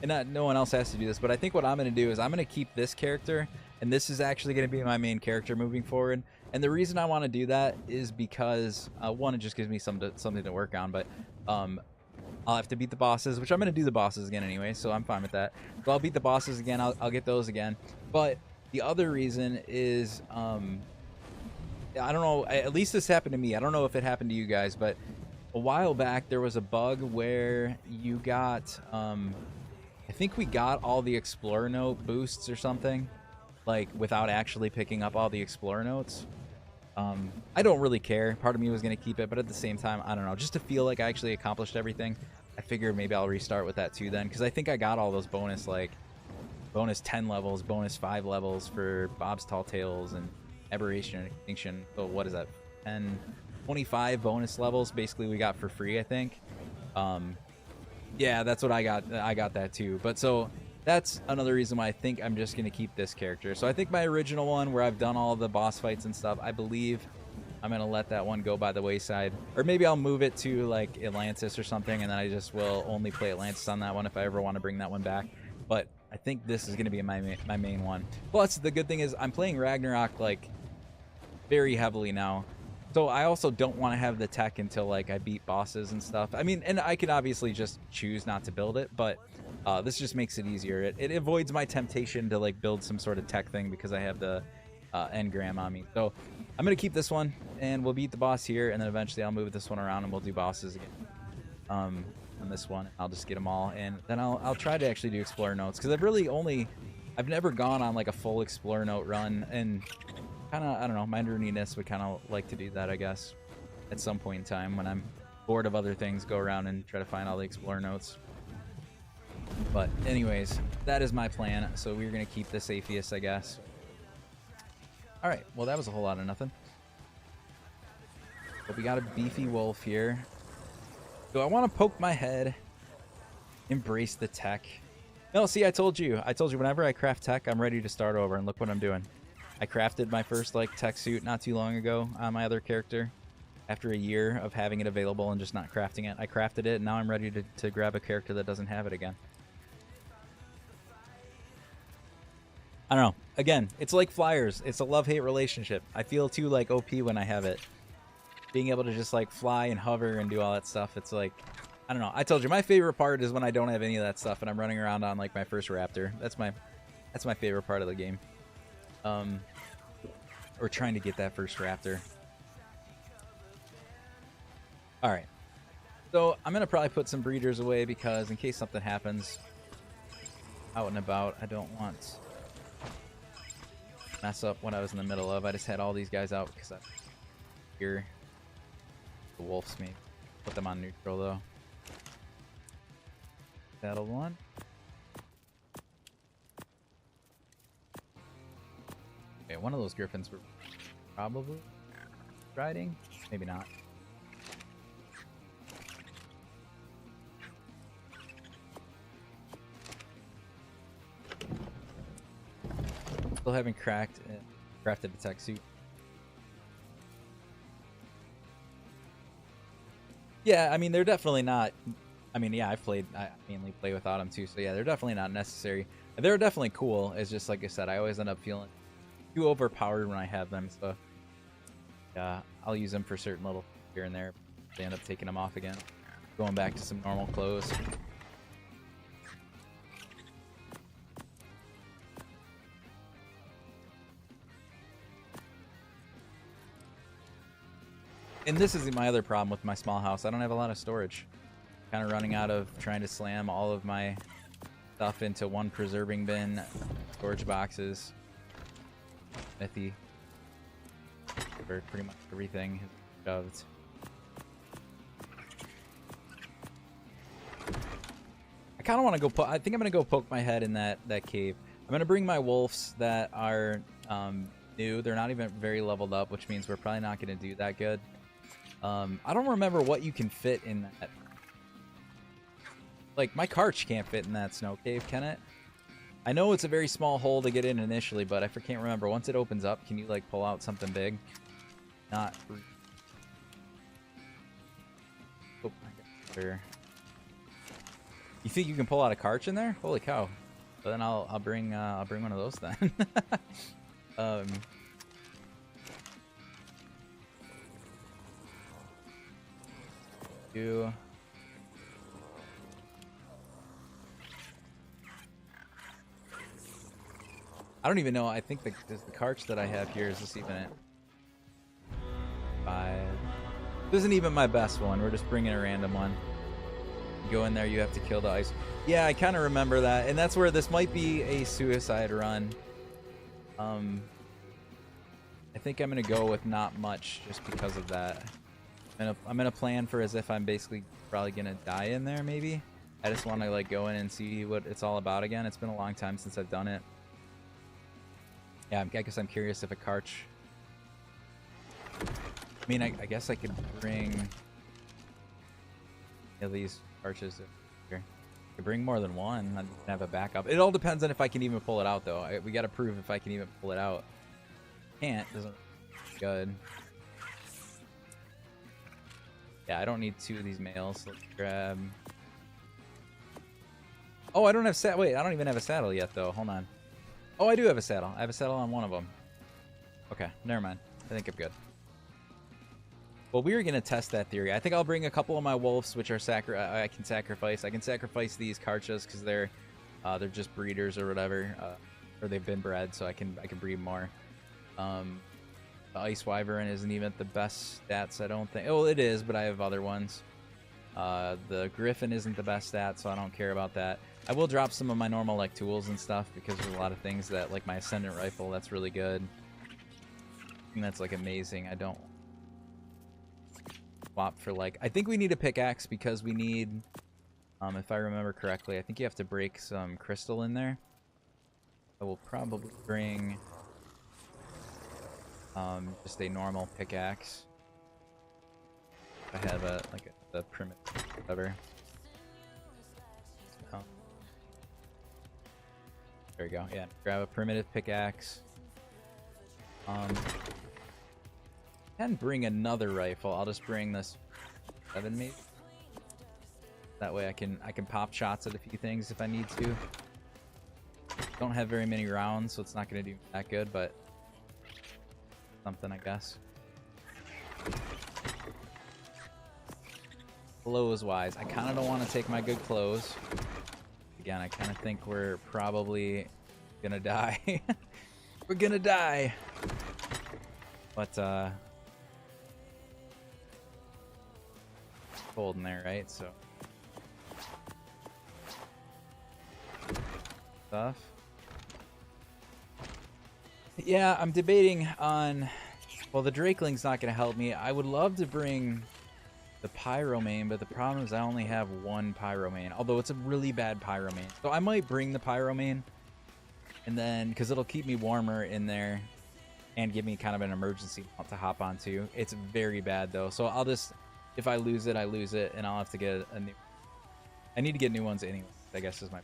and no one else has to do this, but I think what I'm going to do is I'm going to keep this character, and this is actually going to be my main character moving forward. And the reason I want to do that is because, one, it just gives me something to work on, but I'll have to beat the bosses, which I'm going to do the bosses again anyway, so I'm fine with that. So I'll beat the bosses again. I'll get those again. But the other reason is, I don't know, at least this happened to me. I don't know if it happened to you guys, but a while back there was a bug where you got, I think we got all the Explorer Note boosts or something, like without actually picking up all the Explorer Notes. I don't really care. Part of me was going to keep it, but at the same time, I don't know. Just to feel like I actually accomplished everything, I figured maybe I'll restart with that too then, because I think I got all those bonus, like, bonus 10 levels, bonus 5 levels for Bob's Tall Tales and Aberration and Extinction. So what is that? 10, 25 bonus levels basically we got for free, I think. Yeah, that's what I got. I got that too. But so that's another reason why I think I'm just going to keep this character. So I think my original one where I've done all the boss fights and stuff, I believe I'm going to let that one go by the wayside. Or maybe I'll move it to like Atlantis or something, and then I just will only play Atlantis on that one if I ever want to bring that one back. But I think this is going to be my main one. Plus, the good thing is I'm playing Ragnarok like very heavily now. So I also don't want to have the tech until like I beat bosses and stuff. I mean, and I could obviously just choose not to build it, but this just makes it easier. It avoids my temptation to like build some sort of tech thing because I have the engram on me. So I'm gonna keep this one, and we'll beat the boss here, and then eventually I'll move this one around and we'll do bosses again. On this one, I'll just get them all, and then I'll try to actually do Explorer Notes, because I've never gone on like a full Explorer Note run, and kind of, I don't know, my nerdiness would kind of like to do that, I guess, at some point in time when I'm bored of other things, go around and try to find all the Explorer Notes. But anyways, that is my plan. So we're gonna keep this Aifias, I guess. All right, well, that was a whole lot of nothing. But we got a beefy wolf here. Do I want to poke my head? Embrace the tech? No, see, I told you whenever I craft tech, I'm ready to start over, and look what I'm doing. I crafted my first like tech suit not too long ago on my other character. After a year of having it available and just not crafting it, I crafted it, and now I'm ready to grab a character that doesn't have it again. I don't know. Again, it's like flyers. It's a love-hate relationship. I feel too like OP when I have it. Being able to just like fly and hover and do all that stuff, it's like, I don't know. I told you my favorite part is when I don't have any of that stuff and I'm running around on like my first raptor. That's my favorite part of the game. Or trying to get that first raptor. All right. So I'm gonna probably put some breeders away because in case something happens out and about, I don't want to mess up what I was in the middle of. I just had all these guys out because I hear the wolves me. Put them on neutral though. Battle one. Okay, one of those griffins were probably riding. Maybe not. Still haven't crafted a tech suit. Yeah, I mean, they're definitely not. I mean, yeah, I mainly play without them too, so yeah, they're definitely not necessary. They're definitely cool. It's just like I said, I always end up feeling too overpowered when I have them, so yeah, I'll use them for certain little here and there. They end up taking them off again, going back to some normal clothes. And this is my other problem with my small house. I don't have a lot of storage. Kind of running out of trying to slam all of my stuff into one preserving bin, storage boxes, smithy, where pretty much everything is shoved. I kind of want to go I think I'm going to go poke my head in that cave. I'm going to bring my wolves that are new. They're not even very leveled up, which means we're probably not going to do that good. I don't remember what you can fit in that. Like, my Karch can't fit in that snow cave, can it? I know it's a very small hole to get in initially, but I can't remember. Once it opens up, can you, like, pull out something big? Not... Oh, my God. You think you can pull out a Karch in there? Holy cow. But then I'll bring one of those then. I don't even know. I think the Karch that I have here, is this even it? 5. This isn't even my best one. We're just bringing a random one. Go in there, you have to kill the ice. Yeah, I kind of remember that, and that's where this might be a suicide run. I think I'm gonna go with not much just because of that. I'm gonna plan for as if I'm basically probably gonna die in there. Maybe I just want to like go in and see what it's all about again. It's been a long time since I've done it. Yeah, I guess I'm curious if a Karch. I mean, I guess I could bring these Karches here. I could bring more than one. I have a backup. It all depends on if I can even pull it out, though. We got to prove if I can even pull it out. Can't. Doesn't. Good. Yeah, I don't need 2 of these males. Let's grab. Oh, I don't have saddle. Wait, I don't even have a saddle yet, though. Hold on. Oh, I do have a saddle. I have a saddle on one of them. Okay, never mind. I think I'm good. Well, we were gonna test that theory. I think I'll bring a couple of my wolves, which are I can sacrifice. I can sacrifice these Karchas because they're just breeders or whatever, or they've been bred, so I can breed more. The Ice Wyvern isn't even the best stats, I don't think. Oh, it is, but I have other ones. The Griffin isn't the best stat, so I don't care about that. I will drop some of my normal like tools and stuff because there's a lot of things that, like my Ascendant Rifle, that's really good. And that's like amazing. I don't swap for like, I think we need a pickaxe because we need, if I remember correctly, I think you have to break some crystal in there. I will probably bring just a normal pickaxe. I have a primitive whatever. There we go. Yeah, grab a primitive pickaxe. And bring another rifle. I'll just bring this 7 maybe. That way I can pop shots at a few things if I need to. Don't have very many rounds, so it's not going to do that good, but something, I guess. Clothes wise, I kind of don't want to take my good clothes. Again, I kind of think we're probably gonna die. We're gonna die. But it's cold in there, right? So stuff. Yeah, I'm debating on. Well, the Drakeling's not gonna help me. I would love to bring the Pyromane, but the problem is I only have 1 Pyromane, although it's a really bad Pyromane. So I might bring the Pyromane, and then, because it'll keep me warmer in there, and give me kind of an emergency mount to hop onto. It's very bad, though, so I'll just, if I lose it, I lose it, and I'll have to get a new... I need to get new ones anyway, I guess is my...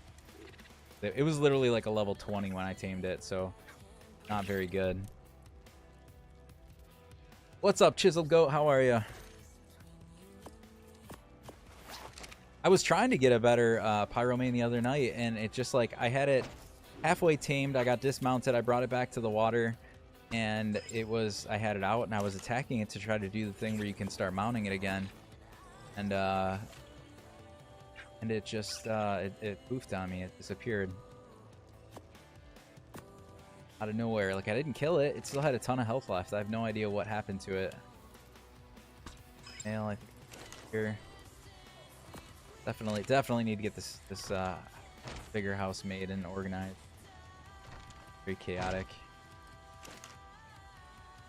It was literally like a level 20 when I tamed it, so not very good. What's up, Chiseled Goat? How are you? I was trying to get a better Pyromane the other night, and it just like, I had it halfway tamed, I got dismounted, I brought it back to the water, and it was, I had it out, and I was attacking it to try to do the thing where you can start mounting it again. And it just, it poofed on me, it disappeared. Out of nowhere, like I didn't kill it, it still had a ton of health left, I have no idea what happened to it. I think here. Definitely need to get this bigger house made and organized. Very chaotic.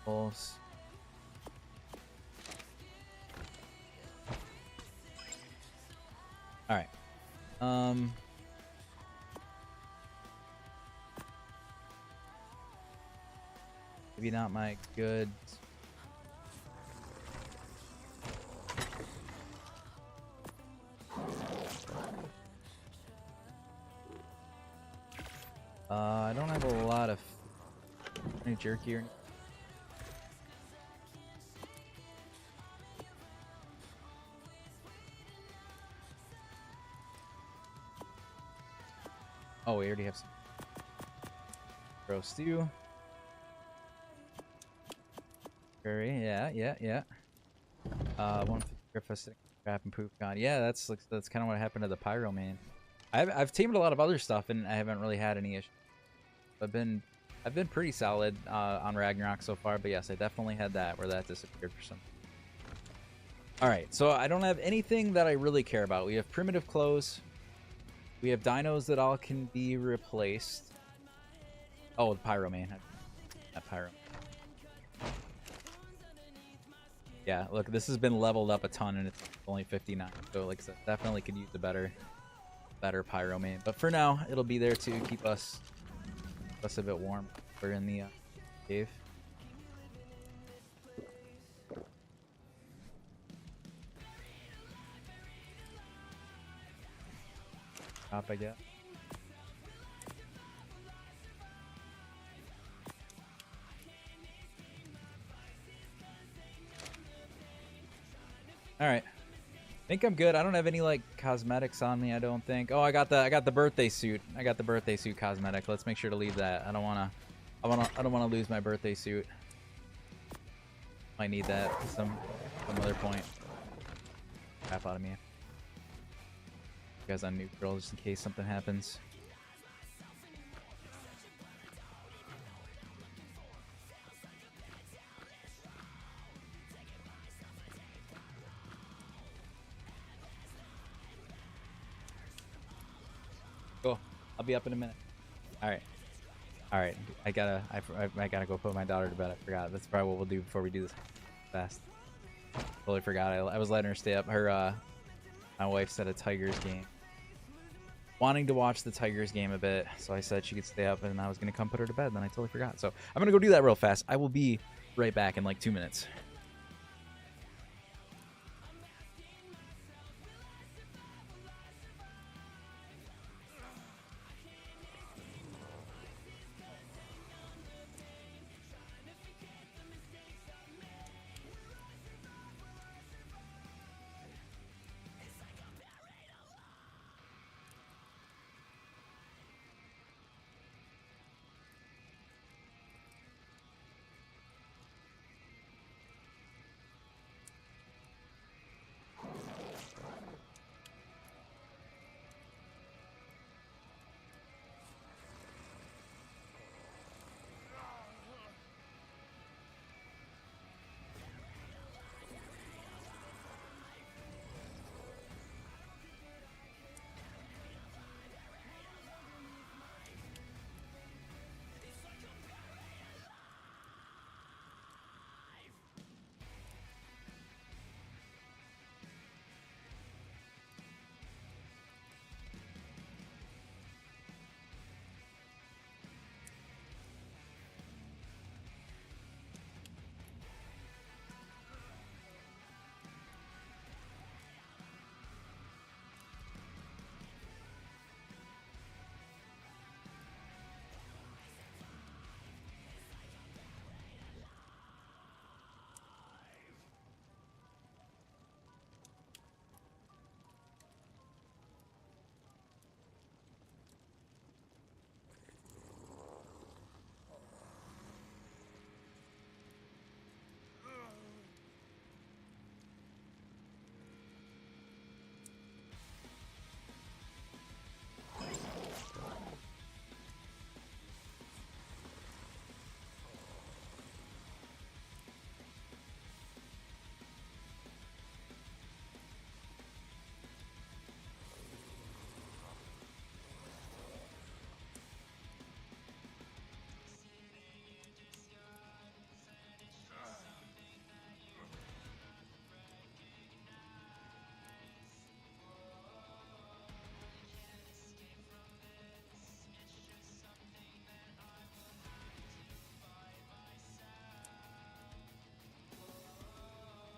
Pulse. All right. Maybe not my goods. I don't have a lot of any jerky or. Oh, we already have some roast stew. Curry, yeah. 150 Griffiths, crap and poop gone. Yeah, that's kind of what happened to the Pyro Man. I've tamed a lot of other stuff and I haven't really had any issues. I've been pretty solid on Ragnarok so far, but yes, I definitely had that where that disappeared for some. All right, so I don't have anything that I really care about. We have primitive clothes. We have dinos that all can be replaced. Oh, the Pyro Man. That Pyro. Yeah, look, this has been leveled up a ton and it's only 59. So like I said, definitely could use a better Pyro Man. But for now, it'll be there to keep us a bit warm. We're in the cave. Top, I guess. All right. I think I'm good. I don't have any like cosmetics on me, I don't think. Oh, I got the birthday suit. I got the birthday suit cosmetic. Let's make sure to leave that. I don't want to lose my birthday suit. Might need that at some other point. Crap out of me. You guys on neutral just in case something happens. Cool. I'll be up in a minute. All right. I gotta go put my daughter to bed. I forgot. That's probably what we'll do before we do this fast. Totally forgot. I was letting her stay up. My wife said a Tigers game. Wanting to watch the Tigers game a bit, so I said she could stay up, and I was gonna come put her to bed. And then I totally forgot. So I'm gonna go do that real fast. I will be right back in like 2 minutes.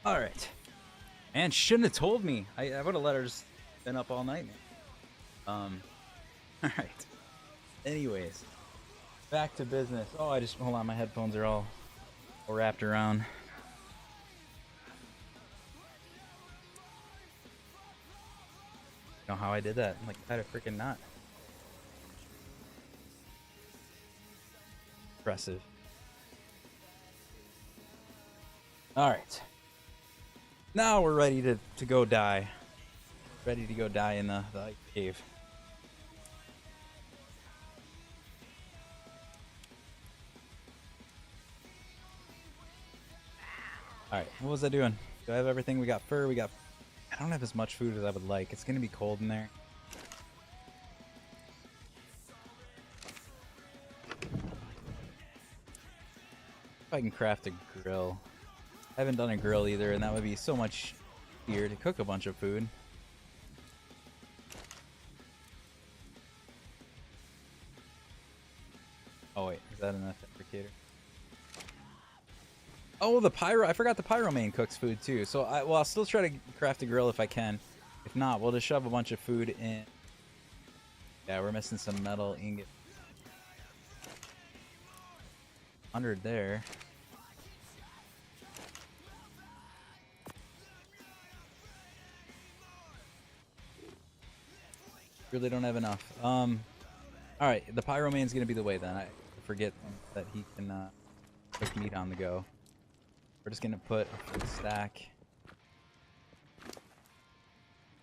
All right. Man, shouldn't have told me. I would have let her just been up all night, man. All right. Anyways, back to business. Oh, hold on. My headphones are all wrapped around. Know how I did that? I'm like, tied a freaking knot. Impressive. All right. Now we're ready to go die. Ready to go die in the ice cave. Alright, what was I doing? Do I have everything? We got fur, I don't have as much food as I would like. It's gonna be cold in there. If I can craft a grill. I haven't done a grill either, and that would be so much easier to cook a bunch of food. Oh wait, is that enough fabricator? Oh, the pyro! I forgot the pyromane cooks food too. So I'll still try to craft a grill if I can. If not, we'll just shove a bunch of food in. Yeah, we're missing some metal ingot. 100 there. Really don't have enough. All right, the pyromane's gonna be the way then. I forget that he can cook meat on the go. We're just gonna put a full stack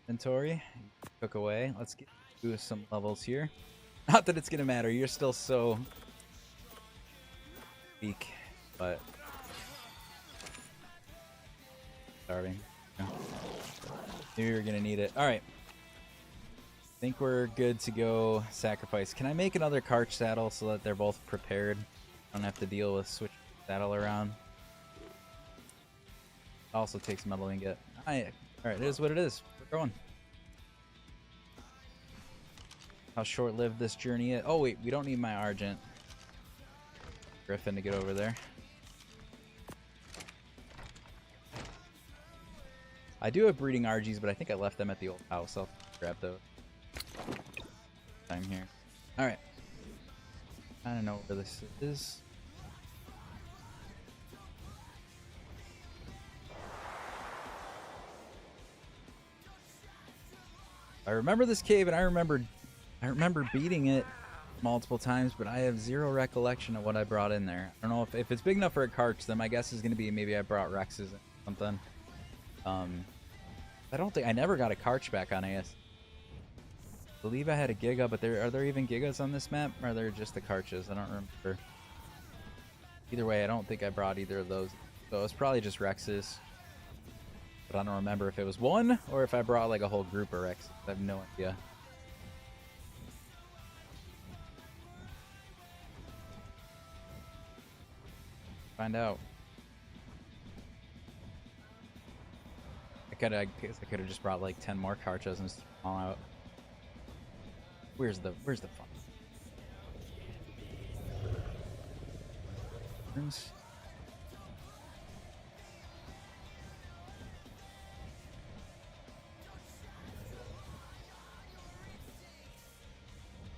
inventory, cook away. Let's do some levels here. Not that it's gonna matter. You're still so weak, but starving. Yeah. Maybe we're gonna need it. All right. I think we're good to go sacrifice. Can I make another cart saddle so that they're both prepared? I don't have to deal with switching the saddle around. Also takes metal ingot. Alright, it is what it is. We're going. How short-lived this journey is. Oh wait, we don't need my Argent Griffin to get over there. I do have breeding RGs, but I think I left them at the old house. I'll grab those. Time here. Alright. I don't know where this is. I remember this cave, and I remember beating it multiple times, but I have zero recollection of what I brought in there. I don't know if it's big enough for a cart, then my guess is going to be maybe I brought Rexes or something. I don't think I never got a Karch back on AS. I believe I had a Giga, but are there even Gigas on this map? Or are there just the Karches? I don't remember. Either way, I don't think I brought either of those. So it's probably just Rexes. But I don't remember if it was one or if I brought like a whole group of Rexes. I have no idea. Find out. I guess I could have just brought like 10 more Karchas and just all out. Where's the fun? Come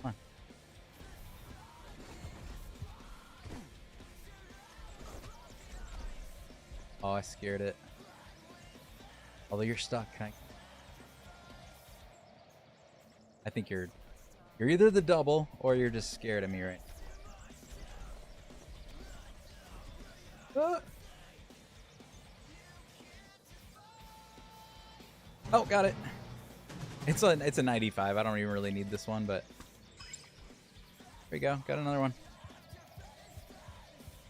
on. Oh, I scared it. Although you're stuck, I think you're either the double or you're just scared of me, right? Oh, got it. It's a 95. I don't even really need this one, but there we go. Got another one.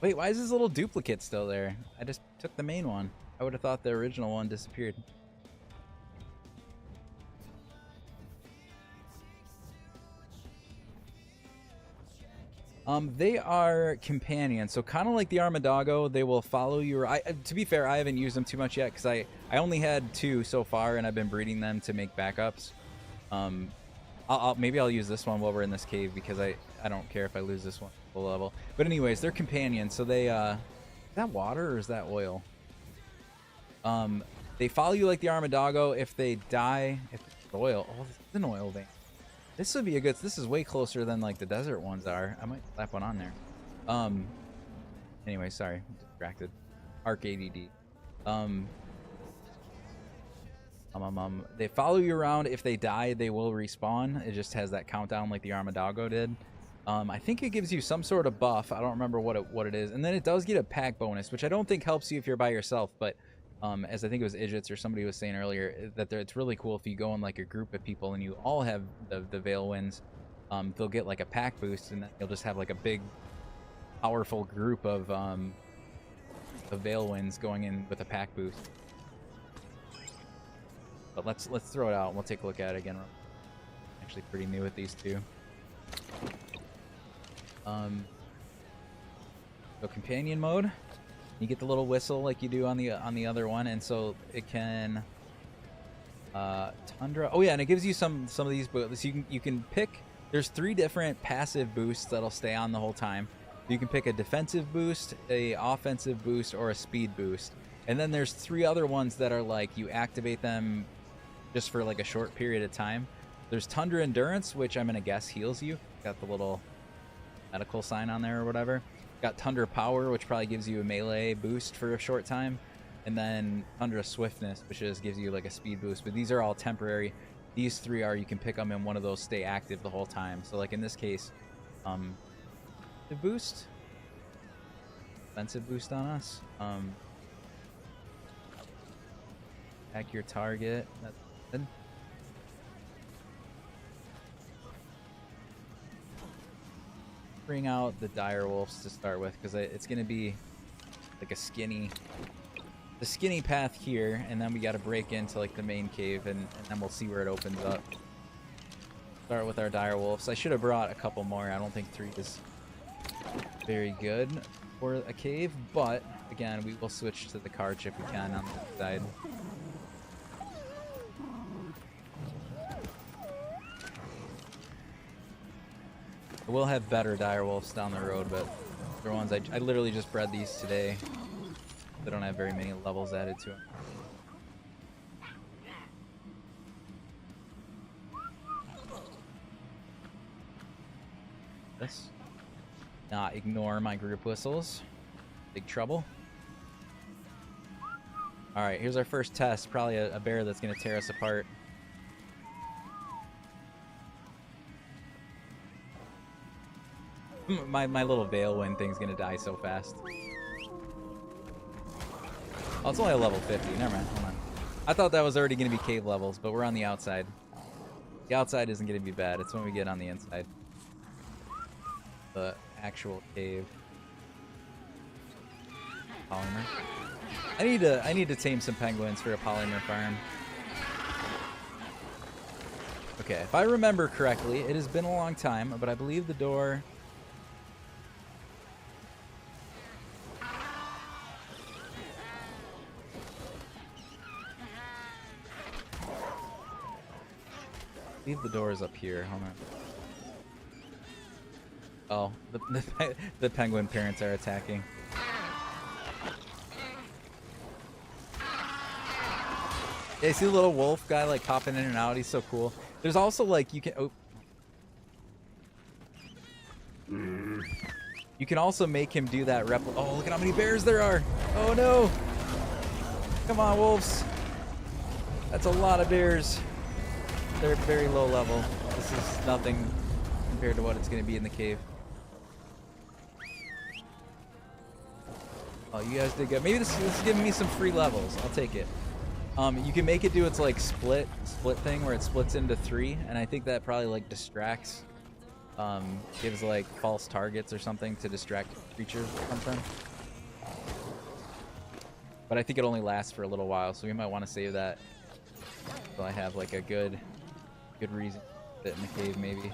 Wait, why is this little duplicate still there? I just took the main one. I would have thought the original one disappeared. They are companions, so kind of like the Armadago, they will follow you. To be fair, I haven't used them too much yet because I only had 2 so far, and I've been breeding them to make backups. Maybe I'll use this one while we're in this cave because I don't care if I lose this one full level. But anyways, they're companions, so they is that water or is that oil? They follow you like the Armadago. If they die, if it's oil, oh, this is an oil vein. This would be a good. This is way closer than like the desert ones are. I might slap one on there. Anyway, sorry, I'm distracted. Ark ADD. They follow you around. If they die, they will respawn. It just has that countdown like the Armadago did. I think it gives you some sort of buff. I don't remember what it is. And then it does get a pack bonus, which I don't think helps you if you're by yourself. But as I think it was Idjits or somebody was saying earlier, that it's really cool if you go in like a group of people and you all have the Veil Winds. They'll get like a pack boost, and then you'll just have like a big, powerful group of the Veil Winds going in with a pack boost. But let's throw it out and we'll take a look at it again. Actually pretty new with these two. So companion mode, you get the little whistle like you do on the other one, and so it can Tundra. Oh yeah, and it gives you some of these boosts. You can pick. There's 3 different passive boosts that'll stay on the whole time. You can pick a defensive boost, a offensive boost, or a speed boost. And then there's 3 other ones that are like you activate them just for like a short period of time. There's Tundra Endurance, which I'm gonna guess heals you. Got the little medical sign on there or whatever. Got Tundra Power, which probably gives you a melee boost for a short time. And then Tundra Swiftness, which just gives you like a speed boost. But these are all temporary. These 3 are, you can pick them and one of those stay active the whole time. So like in this case, the boost, defensive boost on us. Attack your target. That's good. Bring out the dire wolves to start with, because it's gonna be like the skinny path here, and then we got to break into like the main cave, and then we'll see where it opens up. Start with our dire wolves. I should have brought a couple more. I don't think 3 is very good for a cave, but again, we will switch to the Karch if we can on the side. We'll have better dire wolves down the road, but the ones I literally just bred these today. They don't have very many levels added to them. This. Not ignore my group whistles. Big trouble. Alright, here's our first test. Probably a bear that's going to tear us apart. My little Veil Wind thing's going to die so fast. Oh, it's only a level 50. Never mind. Hold on. I thought that was already going to be cave levels, but we're on the outside. The outside isn't going to be bad. It's when we get on the inside. The actual cave. Polymer. I need to tame some penguins for a polymer farm. Okay, if I remember correctly, it has been a long time, but I believe the door... I believe the door is up here. Hold on. Oh, the penguin parents are attacking. Yeah, you see the little wolf guy like popping in and out? He's so cool. There's also like you can you can also make him do that Oh, look at how many bears there are. Oh no. Come on, wolves. That's a lot of bears. They're very low level. This is nothing compared to what it's going to be in the cave. Oh, you guys did good. Maybe this is giving me some free levels. I'll take it. You can make it do its like split thing where it splits into 3, and I think that probably like distracts, gives like false targets or something to distract creatures or something. But I think it only lasts for a little while, so we might want to save that so I have like a good reason to fit in the cave maybe.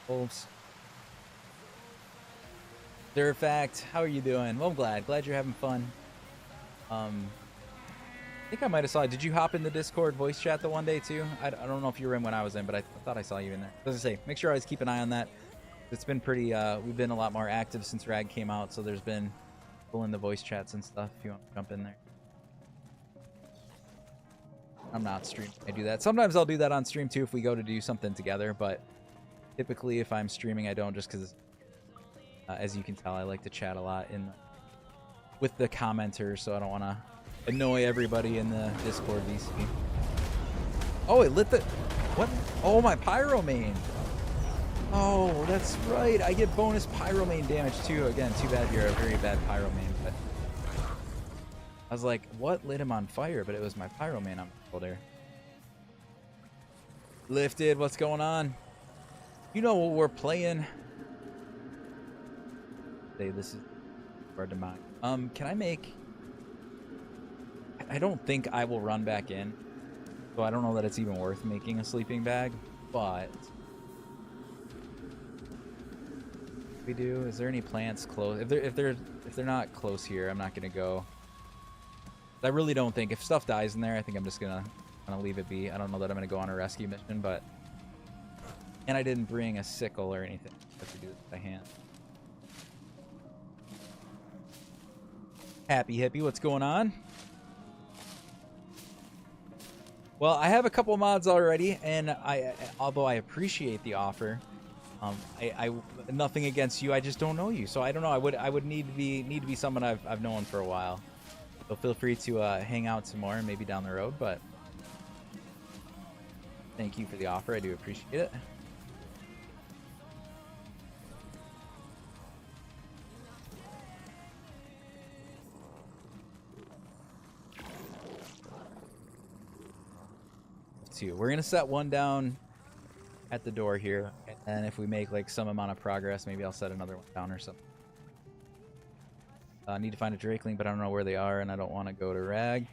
Wolves. They're a fact. How are you doing? Well, I'm glad you're having fun. I think I might have saw. Did you hop in the Discord voice chat the one day too? I don't know if you were in when I was in, but I thought I saw you in there. As I say, make sure I always keep an eye on that. It's been pretty. We've been a lot more active since Rag came out, so there's been people in the voice chats and stuff. If you want to jump in there. I'm not streaming. I do that. Sometimes I'll do that on stream too if we go to do something together, but typically if I'm streaming, I don't, just because, as you can tell, I like to chat a lot with the commenters, so I don't want to annoy everybody in the Discord VC. Oh, it lit the... What? Oh, my Pyromane. Oh, that's right. I get bonus Pyromane damage too. Again, too bad you're a very bad Pyromane, but... I was like, what lit him on fire? But it was my Pyromane on cold air. Lifted, what's going on? You know what we're playing. Hey, this is hard to mind. Can I make... I don't think I will run back in. So I don't know that it's even worth making a sleeping bag, but... We do. Is there any plants close? If they're not close here, I'm not gonna go. I really don't think if stuff dies in there, I think I'm just gonna leave it be. I don't know that I'm gonna go on a rescue mission, but and I didn't bring a sickle or anything. I have to do this by hand. Happy Hippie, what's going on? Well, I have a couple mods already, and although I appreciate the offer, I nothing against you. I just don't know you, so I don't know. I would need to be someone I've known for a while. So feel free to hang out some more, maybe down the road. But thank you for the offer. I do appreciate it. We're gonna set one down at the door here, and if we make like some amount of progress, maybe I'll set another one down or something. I need to find a Drakeling, but I don't know where they are, and I don't want to go to Rag.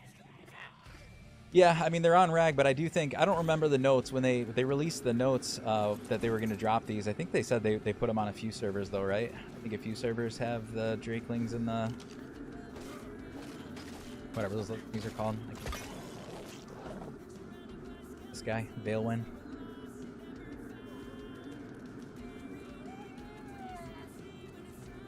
Yeah, I mean they're on Rag, but I do think I don't remember the notes when they released the notes that they were going to drop these. I think they said they put them on a few servers though, right? I think a few servers have the Drakelings in the whatever those things are called. This guy, Veilwind.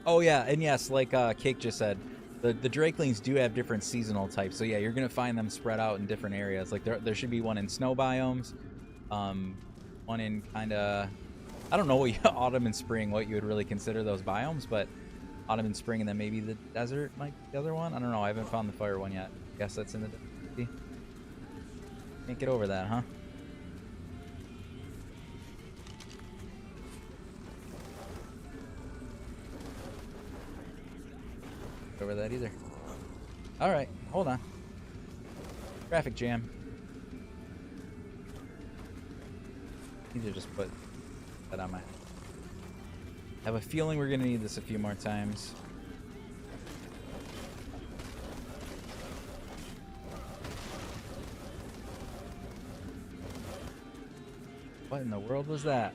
Oh yeah, and yes, like Cake just said, the Drakelings do have different seasonal types. So yeah, you're gonna find them spread out in different areas. Like there should be one in snow biomes, one in kind of, I don't know what autumn and spring, what you would really consider those biomes, but autumn and spring, and then maybe the desert, like the other one. I don't know. I haven't found the fire one yet. Guess that's in the desert. Can't get over that, huh? Over that either. All right, hold on. Traffic jam. Need to just put that on my. I have a feeling we're gonna need this a few more times. What in the world was that?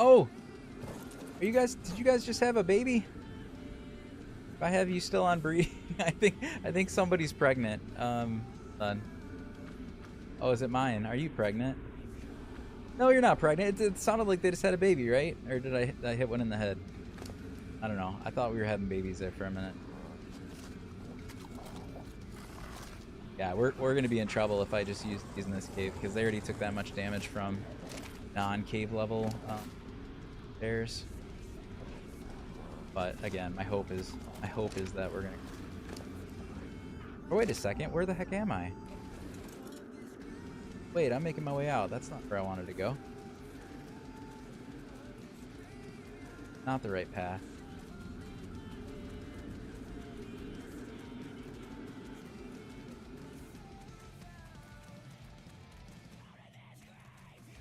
Oh, are you guys? Did you guys just have a baby? If I have you still on breeding, I think somebody's pregnant. Son. Oh, is it mine? Are you pregnant? No, you're not pregnant. It sounded like they just had a baby, right? Or did I hit one in the head? I don't know. I thought we were having babies there for a minute. Yeah, we're gonna be in trouble if I just use these in this cave because they already took that much damage from non-cave level bears. But again, my hope is that we're gonna. Oh wait a second, where the heck am I? Wait, I'm making my way out. That's not where I wanted to go. Not the right path.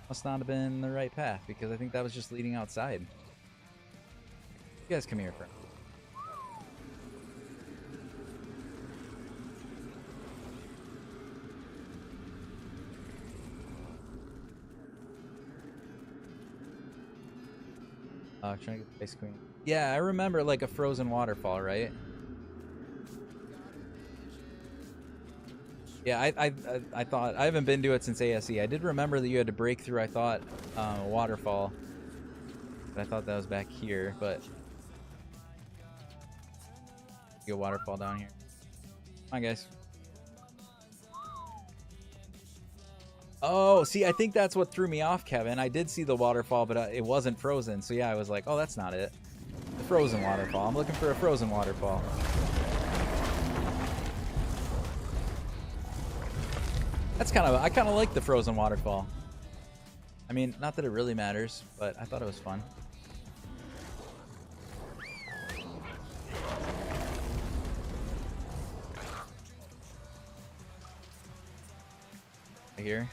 Must not have been the right path, because I think that was just leading outside. You guys come here, friend. Trying to get the ice queen. Yeah, I remember like a frozen waterfall, right? Yeah, I thought I haven't been to it since ASE. I did remember that you had to break through. I thought a waterfall, but I thought that was back here. But a waterfall down here. Come on, guys. Oh, see, I think that's what threw me off, Kevin. I did see the waterfall, but it wasn't frozen. So yeah, I was like, oh, that's not it. The frozen waterfall. I'm looking for a frozen waterfall. That's I kind of like the frozen waterfall. I mean, not that it really matters, but I thought it was fun. Right here.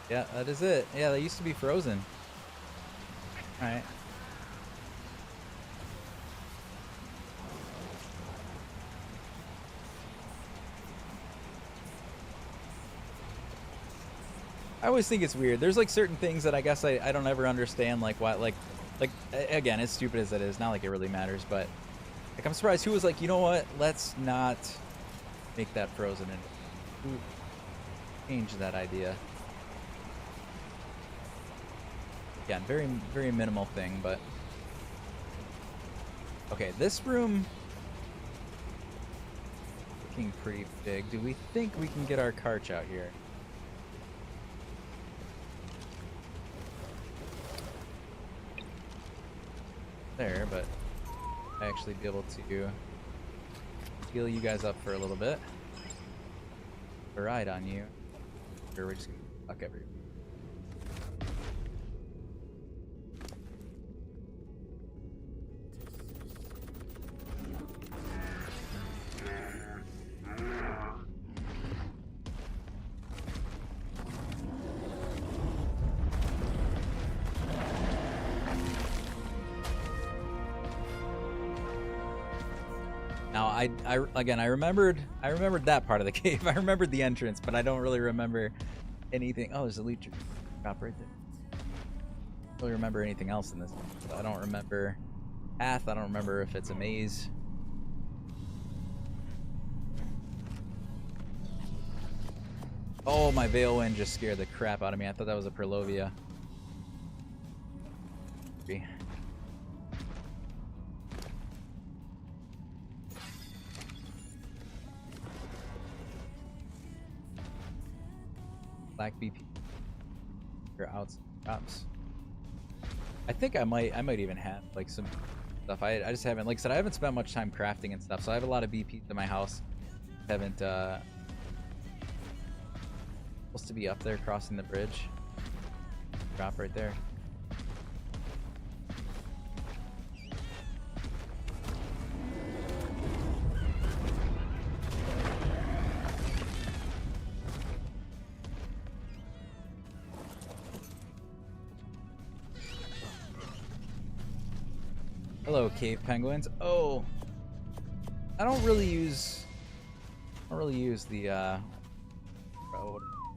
Yeah, that is it. Yeah, they used to be frozen. Alright. I always think it's weird. There's like certain things that I guess I don't ever understand, like why, like again, as stupid as it is, not like it really matters, but like I'm surprised who was like, you know what, let's not make that frozen, and who changed that idea. Again, very minimal thing, but okay, this room looking pretty big. Do we think we can get our Karch out here? There, but I actually be able to heal you guys up for a little bit. A ride on you. Or we're just gonna fuck everyone. Now, I remembered that part of the cave. I remembered the entrance, but I don't really remember anything. Oh, there's a leech drop right there. I don't really remember anything else in this. So I don't remember path. I don't remember if it's a maze. Oh, my Veil Wind just scared the crap out of me. I thought that was a Perlovia. Black BP or outs drops. I think I might even have like some stuff. I just haven't, like I said, I haven't spent much time crafting and stuff, so I have a lot of BPs in my house. Haven't supposed to be up there crossing the bridge. Drop right there. Hello, cave penguins. Oh, I don't really use the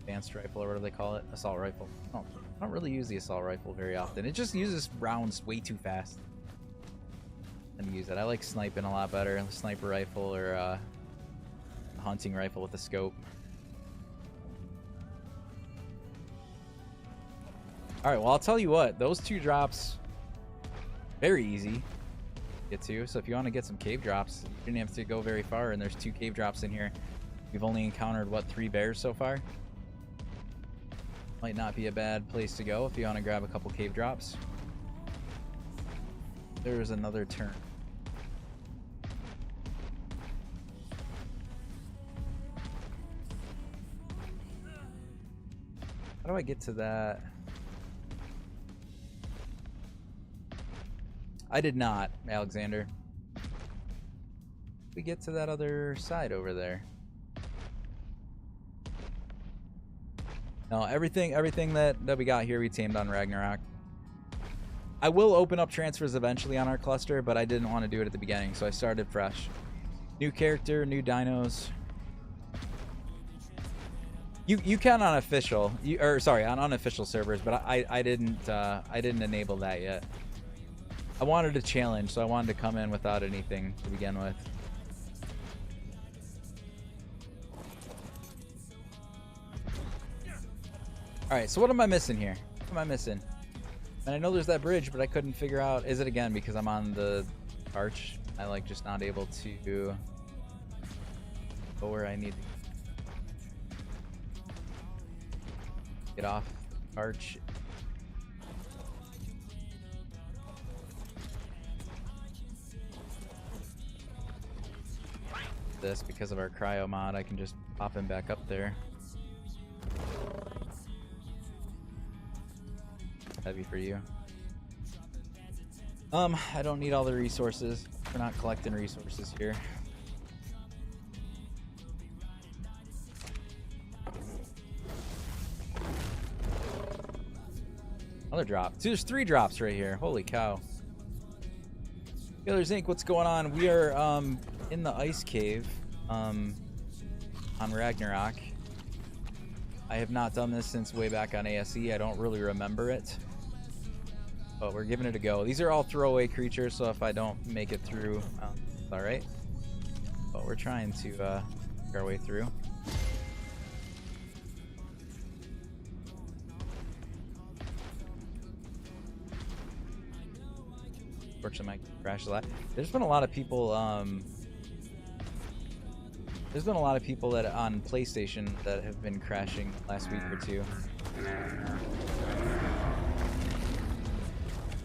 advanced rifle, or what do they call it? Assault rifle. I don't really use the assault rifle very often. It just uses rounds way too fast. And use it. I like sniping a lot better. Sniper rifle or a hunting rifle with a scope. All right. Well, I'll tell you what. Those two drops, very easy. Get to. So if you want to get some cave drops, you didn't have to go very far, and there's 2 cave drops in here. We've only encountered what, 3 bears so far. Might not be a bad place to go if you want to grab a couple cave drops. There's another turn. How do I get to that? I did not, Alexander. We get to that other side over there. No, everything that we got here we tamed on Ragnarok. I will open up transfers eventually on our cluster, but I didn't want to do it at the beginning, so I started fresh. New character, new dinos. You can on official, on unofficial servers, but I didn't enable that yet. I wanted a challenge, so I wanted to come in without anything to begin with. All right, so what am I missing here? What am I missing? And I know there's that bridge, but I couldn't figure out. Is it again because I'm on the arch? I like just not able to go where I need to get off arch. This because of our cryo mod, I can just pop him back up there. Heavy for you. I don't need all the resources. We're not collecting resources here. Another drop. So there's 3 drops right here. Holy cow. Killers Inc., what's going on? We are in the ice cave on Ragnarok. I have not done this since way back on ASE. I don't really remember it. But we're giving it a go. These are all throwaway creatures, so if I don't make it through, it's alright. But we're trying to work our way through. Fortunately, my crash a lot. There's been a lot of people. There's been a lot of people that on PlayStation that have been crashing last week or two.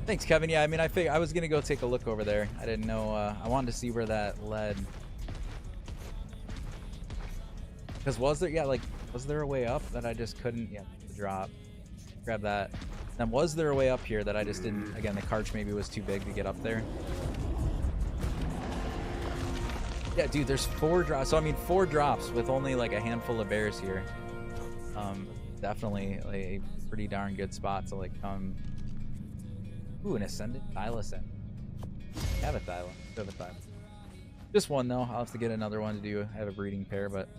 Thanks, Kevin. Yeah, I mean, I was gonna go take a look over there. I didn't know. I wanted to see where that led. Because was there a way up that I just couldn't? Yeah, the drop. Grab that. Then was there a way up here that I just didn't? Again, the cart maybe was too big to get up there. Yeah, dude, there's 4 drops. So I mean, 4 drops with only like a handful of bears here. Definitely a pretty darn good spot to like come. Ooh, an Ascended? Thyla Ascended. I have a Thyla. I have a Thyla. Just one though. I'll have to get another one to do. I have a breeding pair, but.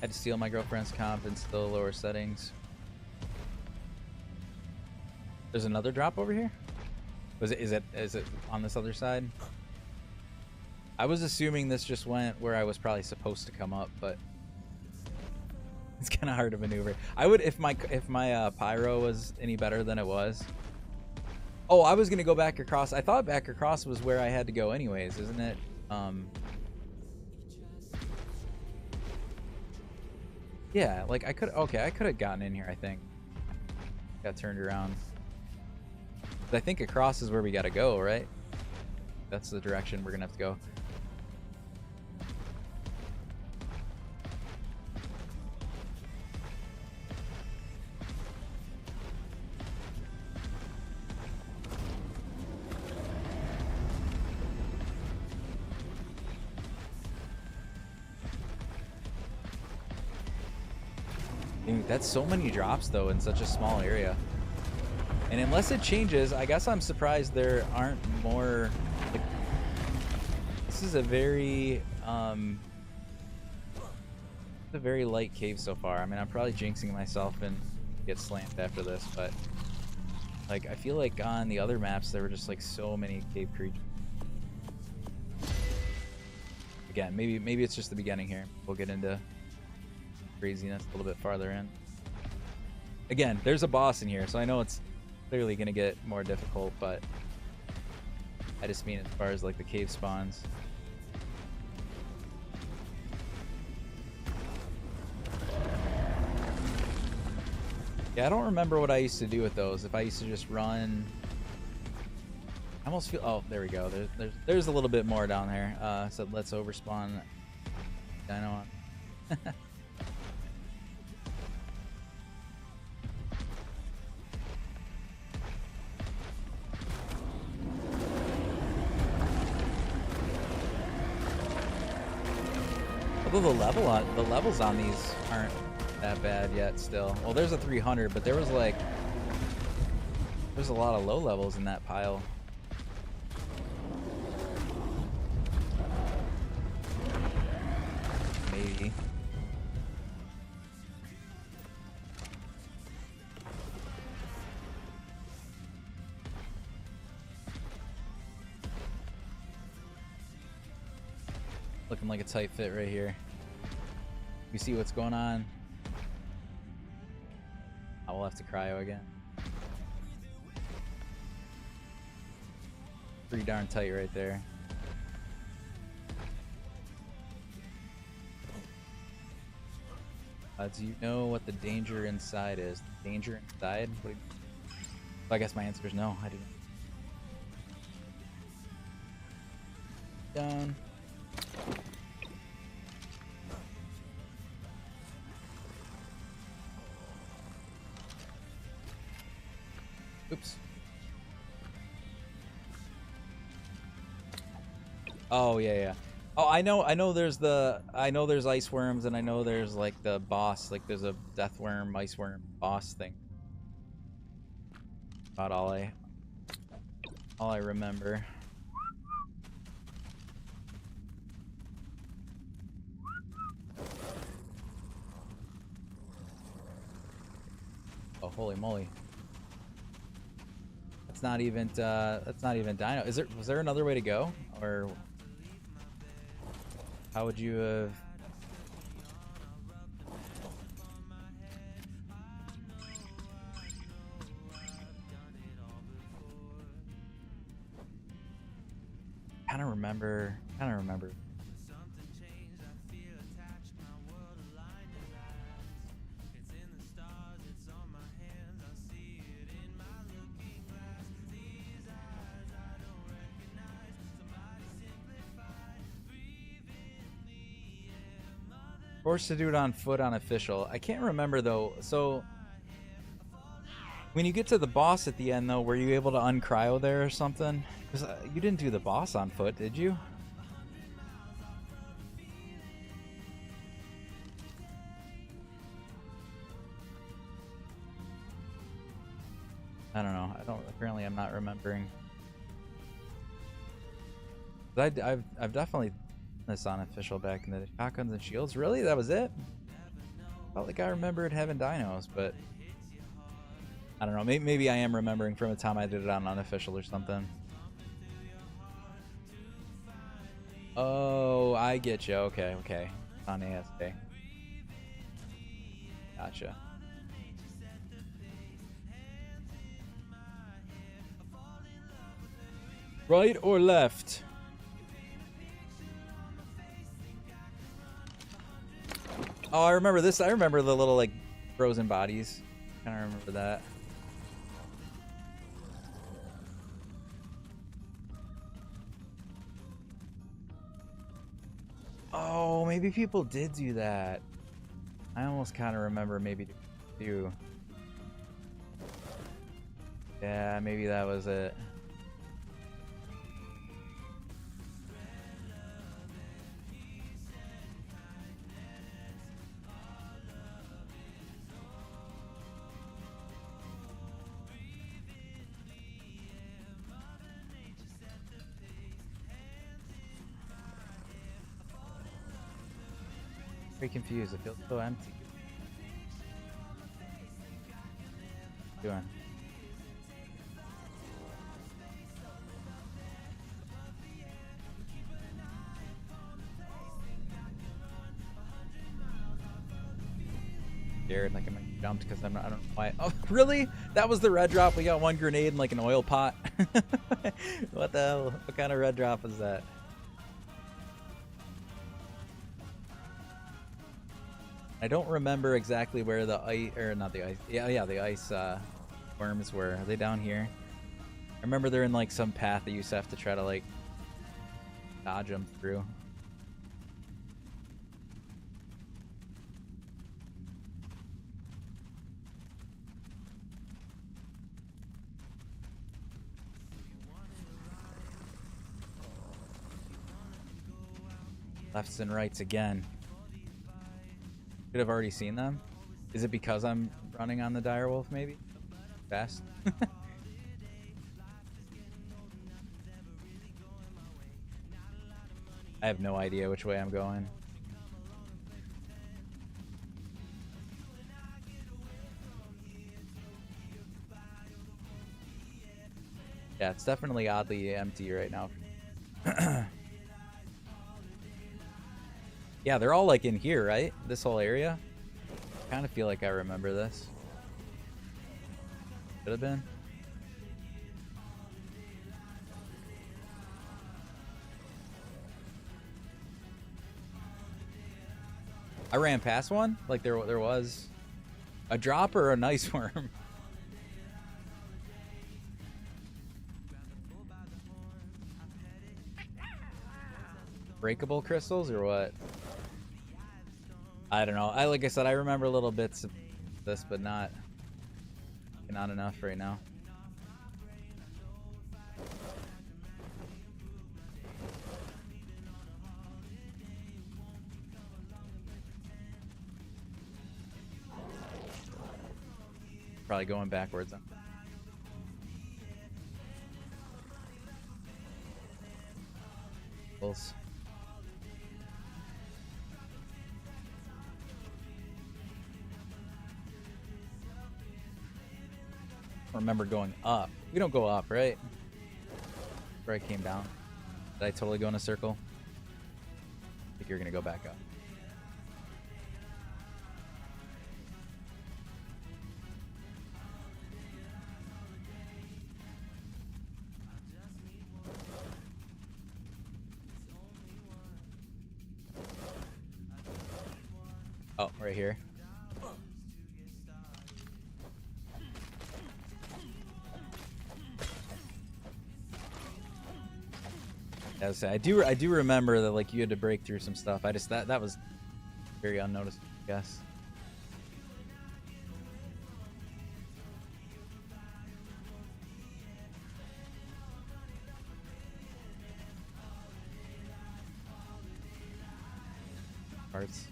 Had to steal my girlfriend's comp and still lower settings. There's another drop over here? Is it on this other side? I was assuming this just went where I was probably supposed to come up, but it's kind of hard to maneuver. I would if my pyro was any better than it was. Oh, I was gonna go back across. I thought back across was where I had to go anyways, isn't it? Yeah, like I could have gotten in here, I think. Got turned around. But I think across is where we gotta go, right? That's the direction we're gonna have to go. Dude, that's so many drops though in such a small area. And unless it changes, I guess I'm surprised there aren't more. Like, this is a very light cave so far. I mean, I'm probably jinxing myself and get slammed after this, but like I feel like on the other maps there were just like so many cave creatures. Again, maybe it's just the beginning here. We'll get into craziness a little bit farther in. Again, there's a boss in here, so I know it's clearly gonna get more difficult, but I just mean as far as like the cave spawns. Yeah, I don't remember what I used to do with those. If I used to just run. I almost feel. Oh, there we go. There's a little bit more down there. So let's overspawn dino on. Although the levels on these aren't that bad yet still. Well, there's a 300, but there's a lot of low levels in that pile. Maybe. Looking like a tight fit right here. You see what's going on? I will have to cryo again. Pretty darn tight right there. Do you know what the danger inside is? The danger inside? What do you... I guess my answer is no. I do. Down. Oops. Oh yeah. Oh, I know there's ice worms, and I know there's like the boss, like there's a death worm, ice worm boss thing. About all I remember. Oh, holy moly. That's not even dino. Was there another way to go? Or how would you have... Kind of remember. Forced to do it on foot on official. I can't remember though. So when you get to the boss at the end though, were you able to uncryo there or something? Because you didn't do the boss on foot, did you? I don't know. Apparently I'm not remembering. I've definitely this on official back in the shotguns and shields. Really? That was it? Felt like I remembered having dinos, but I don't know. Maybe I am remembering from the time I did it on unofficial or something. Oh, I get you. Okay. On ASK. Gotcha. Right or left? Oh, I remember this. I remember the little, like, frozen bodies. Kind of remember that. Oh, maybe people did do that. I almost kind of remember maybe do. Yeah, maybe that was it. Very confused. It feels so empty. What are you doing? Scared, like I might jumped because I don't know why. Oh, really? That was the red drop? We got one grenade and like an oil pot. What the hell? What kind of red drop is that? I don't remember exactly where the ice, or not the ice, yeah, the ice worms were. Are they down here? I remember they're in like some path that you used to have to try to like dodge them through. Lefts and rights again. Should have already seen them. Is it because I'm running on the direwolf maybe? Fast. I have no idea which way I'm going. Yeah, it's definitely oddly empty right now. Yeah, they're all like in here, right? This whole area. I kind of feel like I remember this. Could have been. I ran past one, like there was a drop or a nice worm. Breakable crystals or what? I don't know. Like I said, I remember little bits of this, but not enough right now. Probably going backwards. Close. Remember going up. We don't go up, right? Where I came down. Did I totally go in a circle? I think you're gonna go back up. Oh, right here. As I do remember that like you had to break through some stuff. I just that was very unnoticed, I guess. Parts.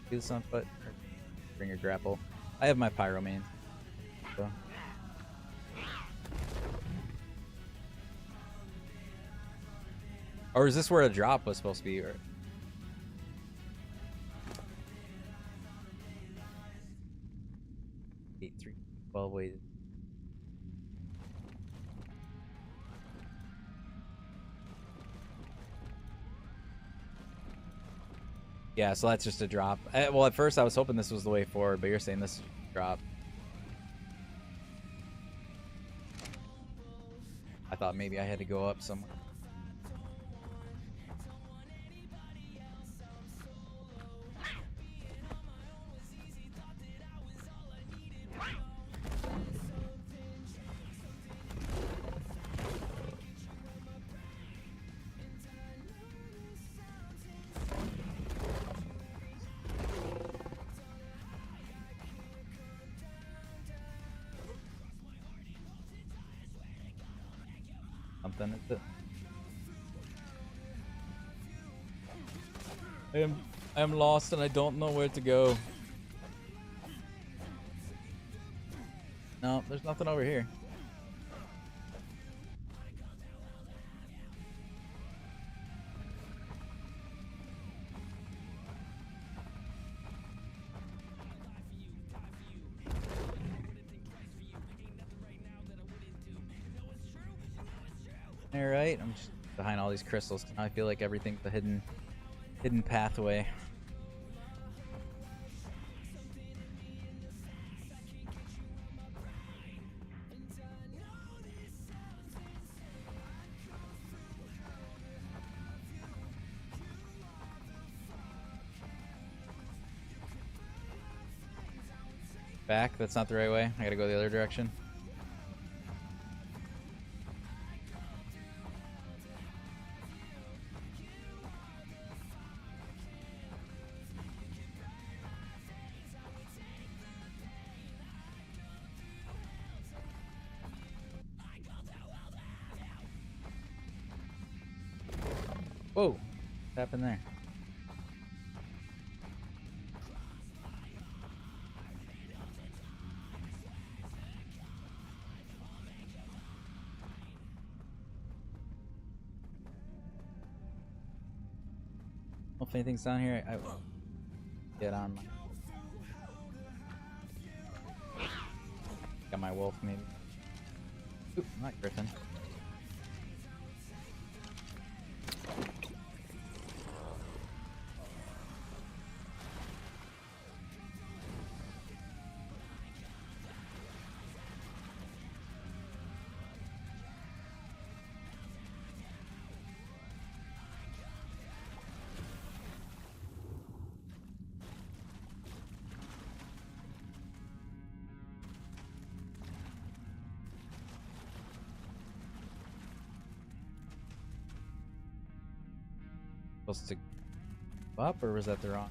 Do this on foot. Bring your grapple. I have my pyro main. So. Or is this where a drop was supposed to be? Or 8, 3, 12 weighted. Yeah, so that's just a drop. Well, at first I was hoping this was the way forward, but you're saying this is a drop. I thought maybe I had to go up somewhere. Something at the... I am lost and I don't know where to go. No, there's nothing over here. Alright, I'm just behind all these crystals. I feel like everything's a hidden pathway. Back? That's not the right way. I gotta go the other direction. Whoa! What happened there? Well, if anything's down here, I will get on. Got my wolf, maybe. Oop, not Griffin. Supposed to go up, or was that the wrong?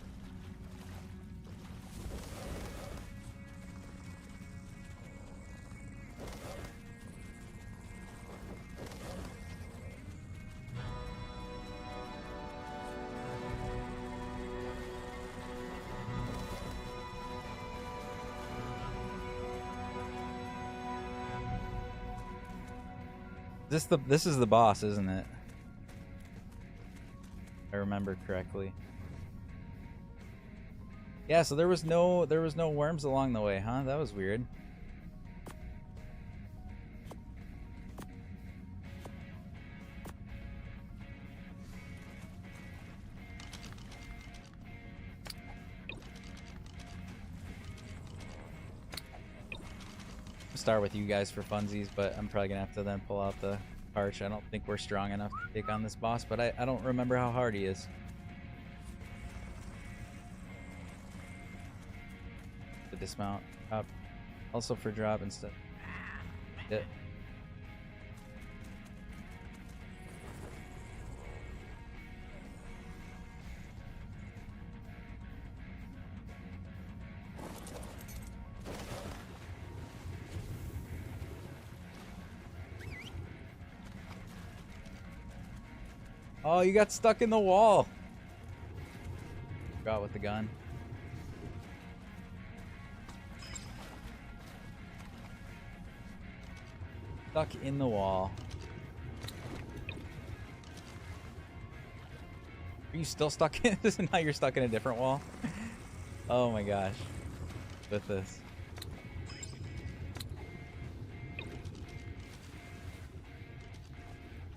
This is the boss, isn't it? I remember correctly. Yeah, so there was no worms along the way, huh? That was weird. Start with you guys for funsies, but I'm probably gonna have to then pull out the arch. I don't think we're strong enough to take on this boss, but I don't remember how hard he is. To dismount up, also for drop and stuff. Yeah. Oh, you got stuck in the wall. Got with the gun. Stuck in the wall. Are you still stuck in this? Now you're stuck in a different wall? Oh my gosh. With this.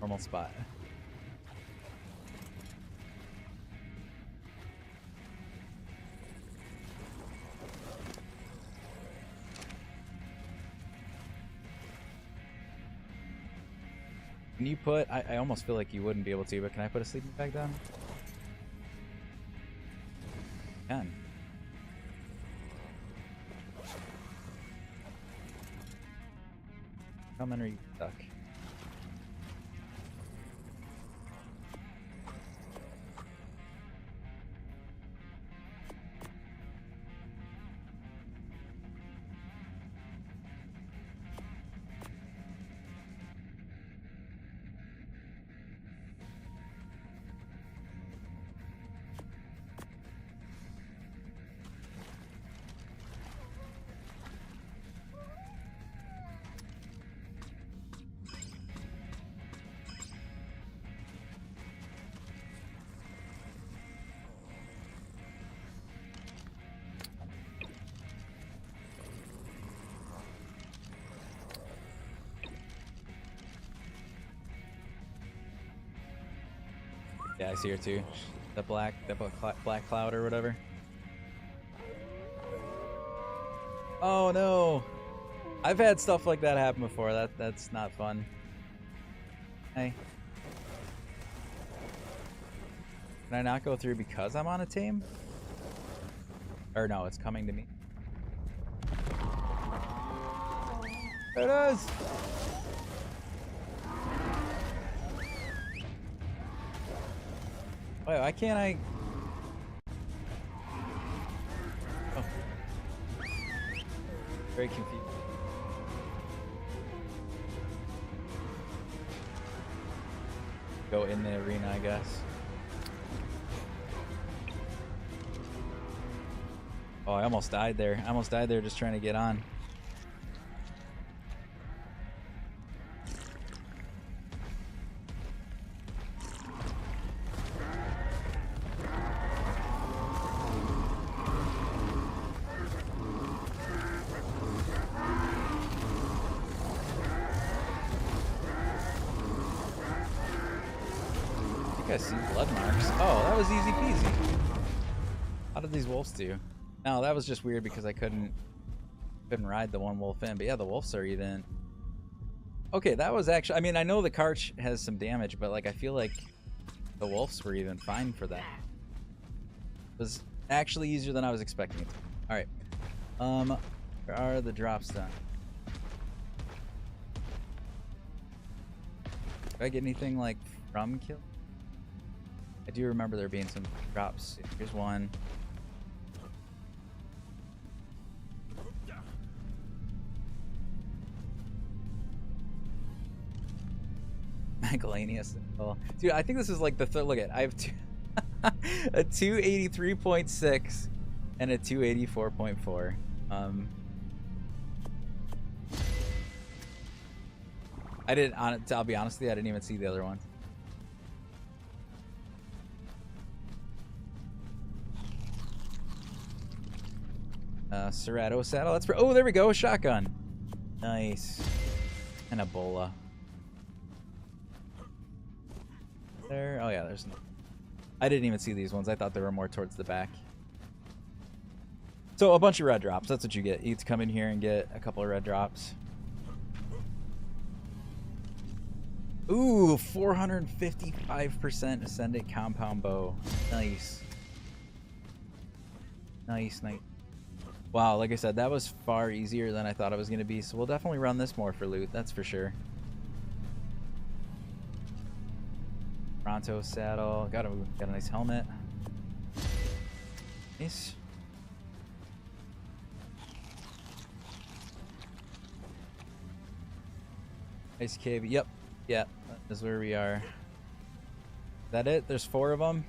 Normal spot. Can you put, I almost feel like you wouldn't be able to, but can I put a sleeping bag down? Can. How many are you stuck? Yeah, I see her too. The black cloud or whatever. Oh no! I've had stuff like that happen before. That's not fun. Hey. Can I not go through because I'm on a tame? Or no, it's coming to me. There it is! Wait, why can't I? Oh. Very confused. Go in the arena, I guess. Oh, I almost died there. I almost died there just trying to get on. I see blood marks. Oh, that was easy peasy. How did these wolves do? No, that was just weird because I couldn't ride the one wolf in. But yeah, the wolves are even. Okay, that was actually. I mean, I know the Karch has some damage, but like I feel like the wolves were even fine for that. It was actually easier than I was expecting it to. All right. Where are the drops done? Did I get anything like from kill? I do remember there being some drops. Here's one. Miscellaneous. Dude, I think this is like the third. Look at, I have two, a 283.6 and a 284.4. I didn't. I'll be honest with you, I didn't even see the other one. Serato saddle. That's for. Oh, there we go. A shotgun. Nice. And Ebola. There. Oh yeah, there's no. I didn't even see these ones. I thought they were more towards the back. So a bunch of red drops. That's what you get. You get to come in here and get a couple of red drops. Ooh, 455% Ascended compound bow. Nice. Nice, nice. Wow, like I said, that was far easier than I thought it was going to be. So we'll definitely run this more for loot. That's for sure. Pronto saddle. Got a nice helmet. Nice. Nice cave. Yep. Yeah, that is where we are. Is that it? There's 4 of them.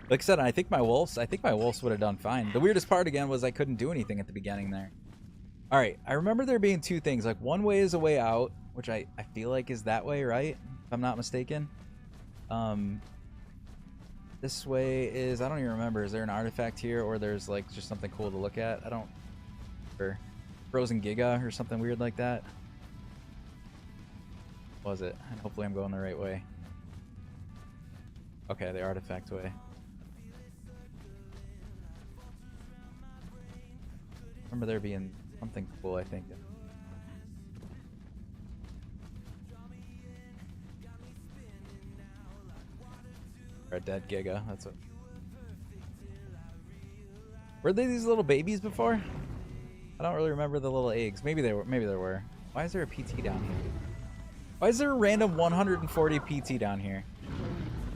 Like I said, I think my wolves would have done fine. The weirdest part again was I couldn't do anything at the beginning there. All right, I remember there being 2 things. Like one way is a way out, which I feel like is that way, right? If I'm not mistaken. This way is, I don't even remember. Is there an artifact here, or there's like just something cool to look at? I don't. Or frozen Giga or something weird like that. What was it? And hopefully I'm going the right way. Okay, the artifact way. Remember there being something cool, I think. Or a dead Giga, that's what. Were they these little babies before? I don't really remember the little eggs. Maybe there were. Why is there a PT down here? Why is there a random 140 PT down here?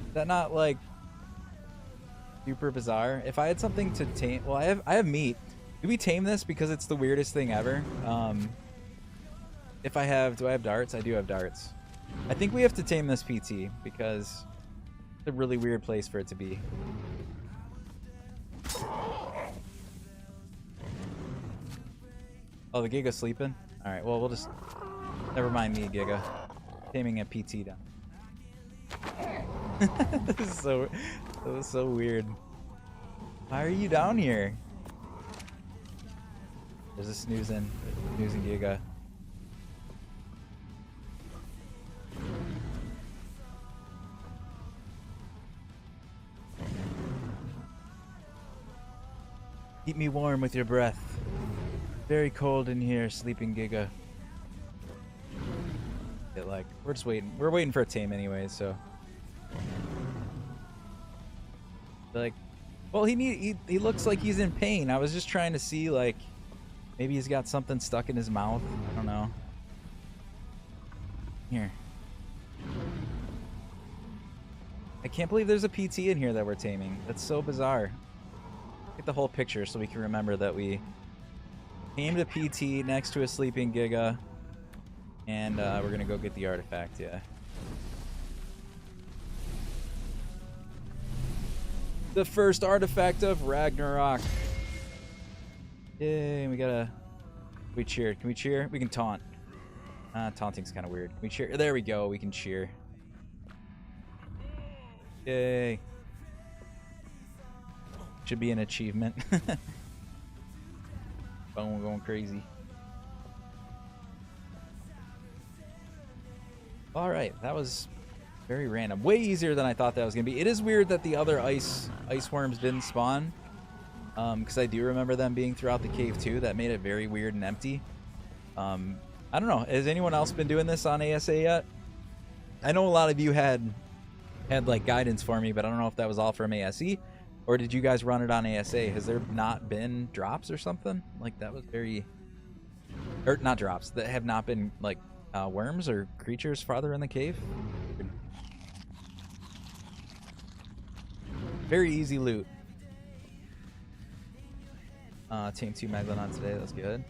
Is that not like super bizarre? If I had something to tame, well, I have meat. Do we tame this because it's the weirdest thing ever? If I have, do I have darts? I do have darts. I think we have to tame this PT because it's a really weird place for it to be. Oh, the Giga's sleeping? Alright, well, we'll just... Never mind me, Giga. Taming a PT down. This is so weird. Why are you down here? There's a snoozing Giga. Keep me warm with your breath. Very cold in here, sleeping Giga. Yeah, like, we're just waiting. We're waiting for a tame anyway, so. Like, well, he looks like he's in pain. I was just trying to see, like, maybe he's got something stuck in his mouth. I don't know. Here. I can't believe there's a PT in here that we're taming. That's so bizarre. Get the whole picture so we can remember that we tamed a PT next to a sleeping Giga. And we're gonna go get the artifact, yeah. The first artifact of Ragnarok. Yay, we gotta... We cheer. Can we cheer? We can taunt. Taunting's kind of weird. Can we cheer? There we go. We can cheer. Yay. Should be an achievement. Phone going crazy. Alright, that was very random. Way easier than I thought that was going to be. It is weird that the other ice worms didn't spawn. Because I do remember them being throughout the cave too. That made it very weird and empty. I don't know. Has anyone else been doing this on ASA yet? I know a lot of you had like guidance for me, but I don't know if that was all from ASE, or did you guys run it on ASA? Has there not been drops or something? Like that was very, or not drops that have not been like worms or creatures farther in the cave. Very easy loot. Tame 2 Megalodon today. That's good.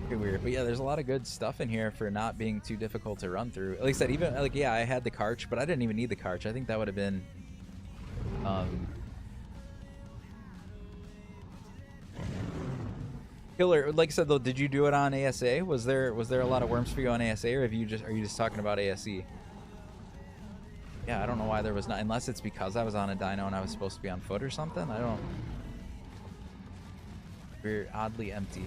Pretty weird, but yeah, there's a lot of good stuff in here for not being too difficult to run through. At least that even like yeah, I had the carch, but I didn't even need the carch. I think that would have been killer. Like I said though, did you do it on ASA? Was there a lot of worms for you on ASA, or are you just talking about ASE? Yeah, I don't know why there was not, unless it's because I was on a dino and I was supposed to be on foot or something. I don't. We're oddly empty.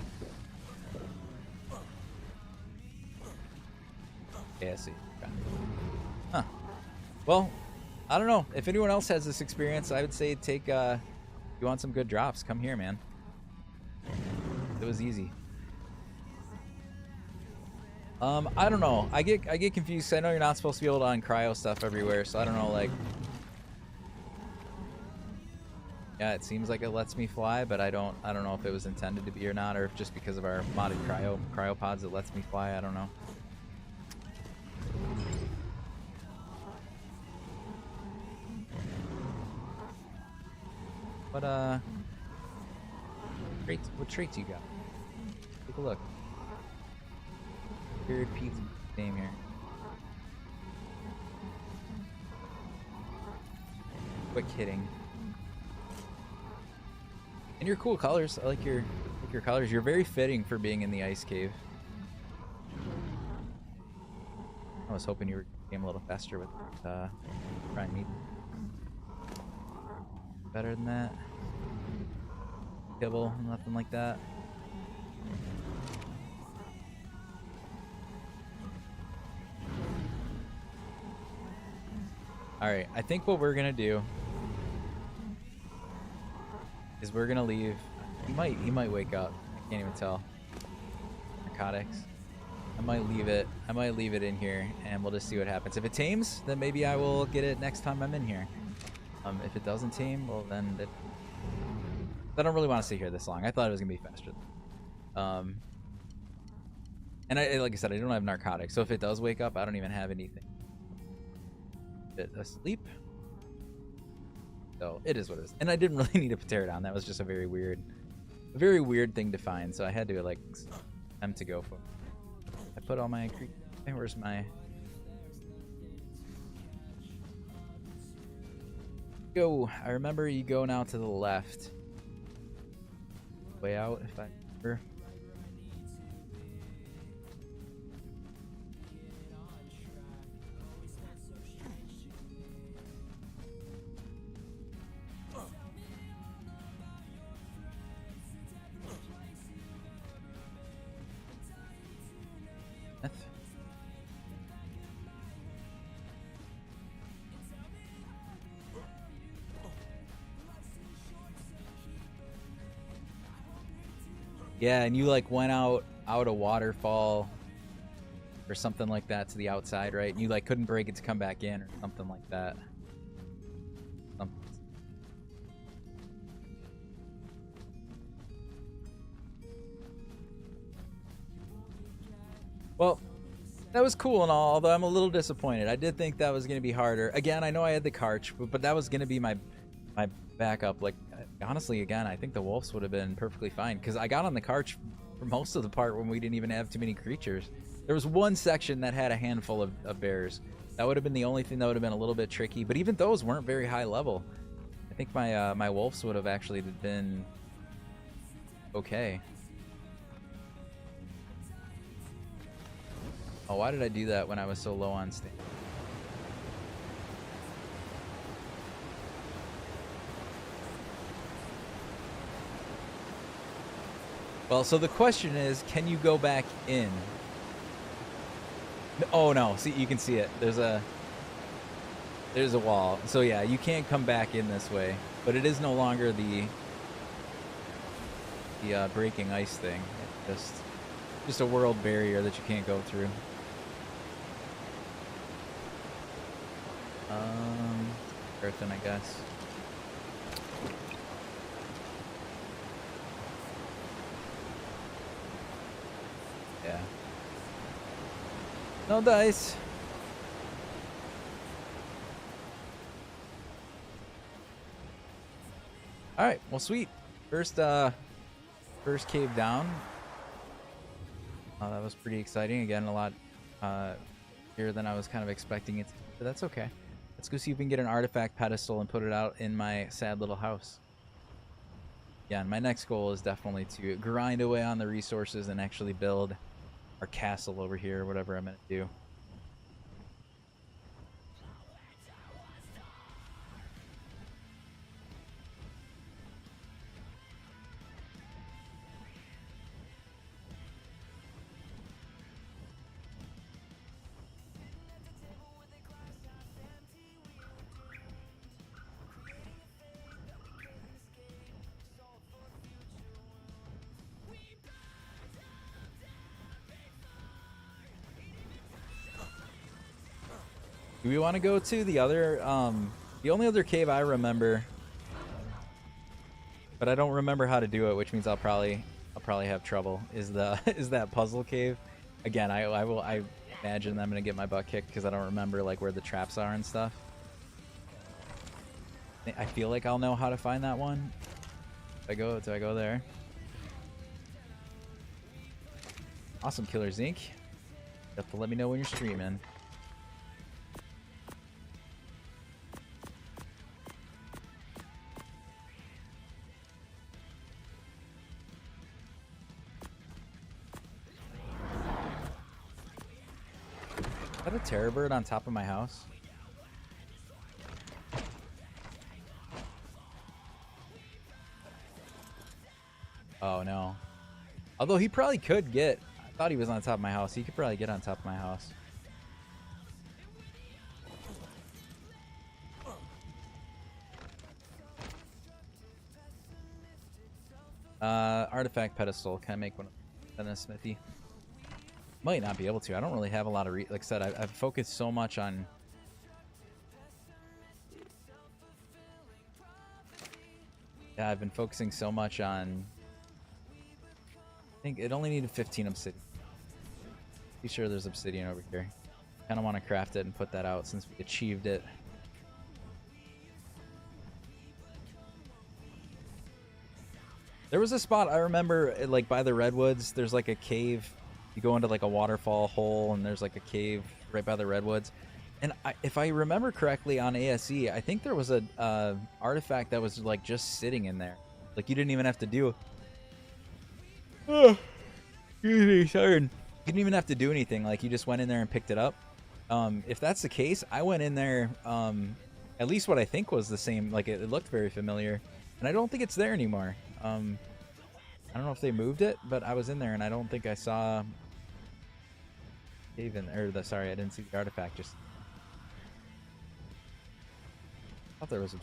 ASE. Okay. Huh. Well, I don't know. If anyone else has this experience, I would say take, you want some good drops, come here, man. It was easy. I don't know. I get confused. I know you're not supposed to be able to uncryo stuff everywhere, so I don't know, like... Yeah, it seems like it lets me fly, but I don't know if it was intended to be or not, or if just because of our modded cryopods it lets me fly, I don't know. What traits you got? Take a look. Period Pete's name here. Quick hitting. And your cool colors. I like your colors. You're very fitting for being in the ice cave. I was hoping you were getting a little faster with Prime Meat. Better than that. Kibble, nothing like that. Alright, I think what we're gonna do is we're gonna leave. He might wake up. I can't even tell. Narcotics. I might leave it in here and we'll just see what happens. If it tames, then maybe I will get it next time I'm in here. If it doesn't tame, well then I don't really want to stay here this long. I thought it was gonna be faster. And like I said, I don't have narcotics, so if it does wake up, I don't even have anything. Bit asleep. So it is what it is. And I didn't really need a pterodon. That was just a very weird thing to find. So I had to like attempt to go for it. I put all my where's my go? I remember you go now to the left. Way out if I remember. Yeah, and you like went out a waterfall or something like that to the outside, right? And you like couldn't break it to come back in or something like that. Well, that was cool and all, although I'm a little disappointed. I did think that was going to be harder. Again, I know I had the carch, but that was going to be my backup. Like, honestly, again, I think the wolves would have been perfectly fine because I got on the carch for most of the part when we didn't even have too many creatures. There was one section that had a handful of bears, That would have been the only thing that would have been a little bit tricky. But even those weren't very high level. I think my my wolves would have actually been okay. Oh, why did I do that when I was so low on stamina? Well, so the question is, can you go back in? Oh no, see, you can see it. There's a wall. So yeah, you can't come back in this way. But it is no longer the breaking ice thing. It's just a world barrier that you can't go through. Earthen, I guess. Yeah. No dice. All right. Well, sweet. First cave down. That was pretty exciting. Again, a lot bigger than I was kind of expecting it to be, but that's okay. Let's go see if we can get an artifact pedestal and put it out in my sad little house. Yeah, and my next goal is definitely to grind away on the resources and actually build our castle over here, whatever I'm going to do. Do we want to go to the other, the only other cave I remember, but I don't remember how to do it, which means I'll probably have trouble, is the is that puzzle cave. Again, I imagine I'm gonna get my butt kicked because I don't remember like where the traps are and stuff. I feel like I'll know how to find that one. Do I go there? Awesome, Killer Zink. You have to let me know when you're streaming. Is that a terror bird on top of my house? Oh no. Although he probably could get, I thought he was on top of my house. He could probably get on top of my house. Artifact pedestal. Can I make one in a smithy? Might not be able to. I don't really have a lot of like I said, I've focused so much on I've been focusing so much on I think it only needed 15 obsidian. Be sure there's obsidian over here. Kind of want to craft it and put that out since we achieved it. There was a spot I remember like by the redwoods. There's like a cave. You go into like a waterfall hole and there's like a cave right by the redwoods. And if I remember correctly on ASE, I think there was a artifact that was like just sitting in there. Like you didn't even have to do. Oh, excuse me, sorry. You didn't even have to do anything. Like you just went in there and picked it up. If that's the case, I went in there. At least what I think was the same. Like it looked very familiar, and I don't think it's there anymore. I don't know if they moved it, but I was in there and I don't think I saw cave in there. Sorry, I didn't see the artifact. Just thought there was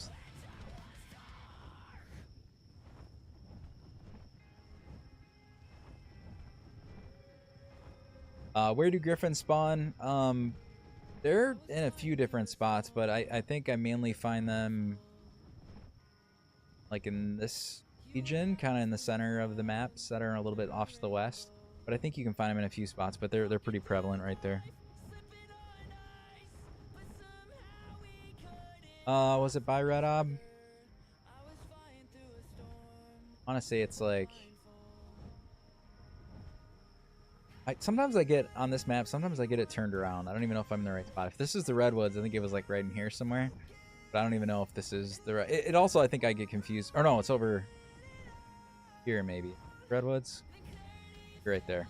where do griffins spawn? They're in a few different spots, but I think I mainly find them like in this region, kind of in the center of the maps that are a little bit off to the west. But I think you can find them in a few spots, but they're pretty prevalent right there. Was it by Red Ob? I want to say it's like Sometimes I get on this map, sometimes I get it turned around. I don't even know if I'm in the right spot. If this is the redwoods, I think it was like right in here somewhere. But I don't even know if this is the right. It also, I think I get confused. Or no, it's over here maybe. Redwoods? Right there.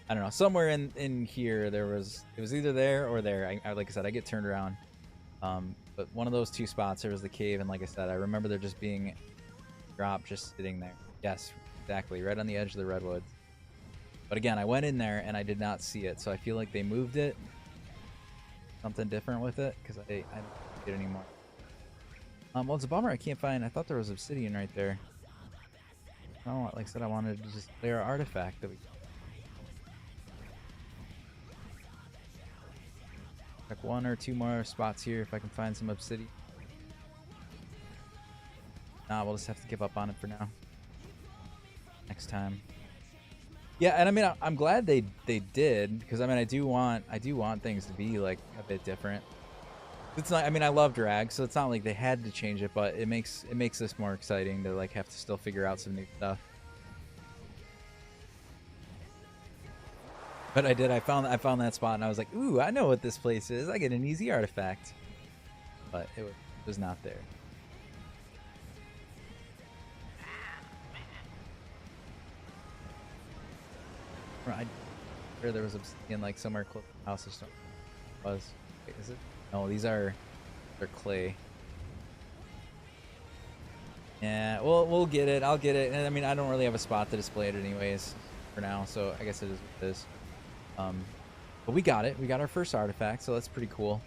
I don't know. Somewhere in here, it was either there or there. Like I said, I get turned around. But one of those two spots, there was the cave. And like I said, I remember there just being a drop just sitting there. Yes, exactly. Right on the edge of the redwoods. But again, I went in there and I did not see it, so I feel like they moved it. Something different with it, because I don't see it anymore. Well, it's a bummer I can't find. I thought there was obsidian right there. Oh, like I said, I wanted to just clear our artifact that we. Like 1 or 2 more spots here if I can find some obsidian. Nah, we'll just have to give up on it for now. Next time. Yeah, and I mean, I'm glad they did, because I mean, I do want things to be like a bit different. It's not. I mean, I love drag, so it's not like they had to change it, but it makes this more exciting to like have to still figure out some new stuff. But I did. I found that spot, and I was like, ooh, I know what this place is. I get an easy artifact, but it was not there. I sure there was obsidian like somewhere close to the house or something. Was. Wait, is it? No, they're clay. Yeah, we'll get it. I'll get it. And I mean, I don't really have a spot to display it anyways for now, so I guess it is what it is. But we got it. We got our first artifact, so that's pretty cool.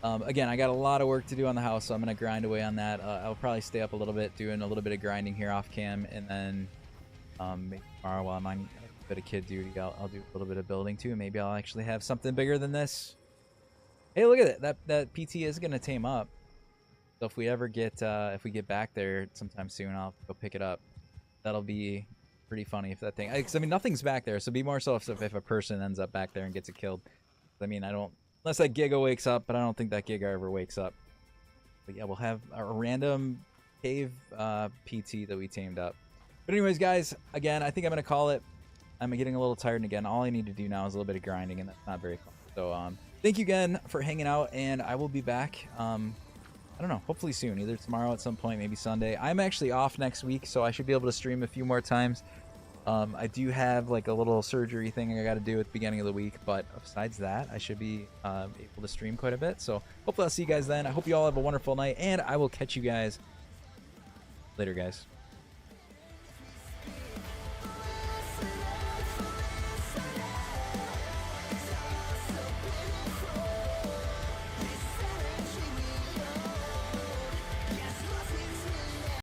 Again, I got a lot of work to do on the house, so I'm gonna grind away on that. I'll probably stay up a little bit, doing a little bit of grinding here off cam, and then maybe tomorrow while I'm on a bit of kid duty, I'll do a little bit of building too. Maybe I'll actually have something bigger than this. Hey, look at it. That PT is gonna tame up. So if we ever get if we get back there sometime soon, I'll go pick it up. That'll be pretty funny if that thing. I mean, nothing's back there, so be more so if a person ends up back there and gets it killed. I mean, I don't unless that Giga wakes up, but I don't think that Giga ever wakes up. But yeah, we'll have a random cave PT that we tamed up. But anyways, guys, again, I think I'm gonna call it. I'm getting a little tired, and again, all I need to do now is a little bit of grinding, and that's not very fun. So thank you again for hanging out, and I will be back. I don't know, hopefully soon, either tomorrow at some point, maybe Sunday. I'm actually off next week, so I should be able to stream a few more times. I do have like a little surgery thing I got to do at the beginning of the week, but besides that, I should be able to stream quite a bit. So hopefully I'll see you guys then. I hope you all have a wonderful night, and I will catch you guys later, guys.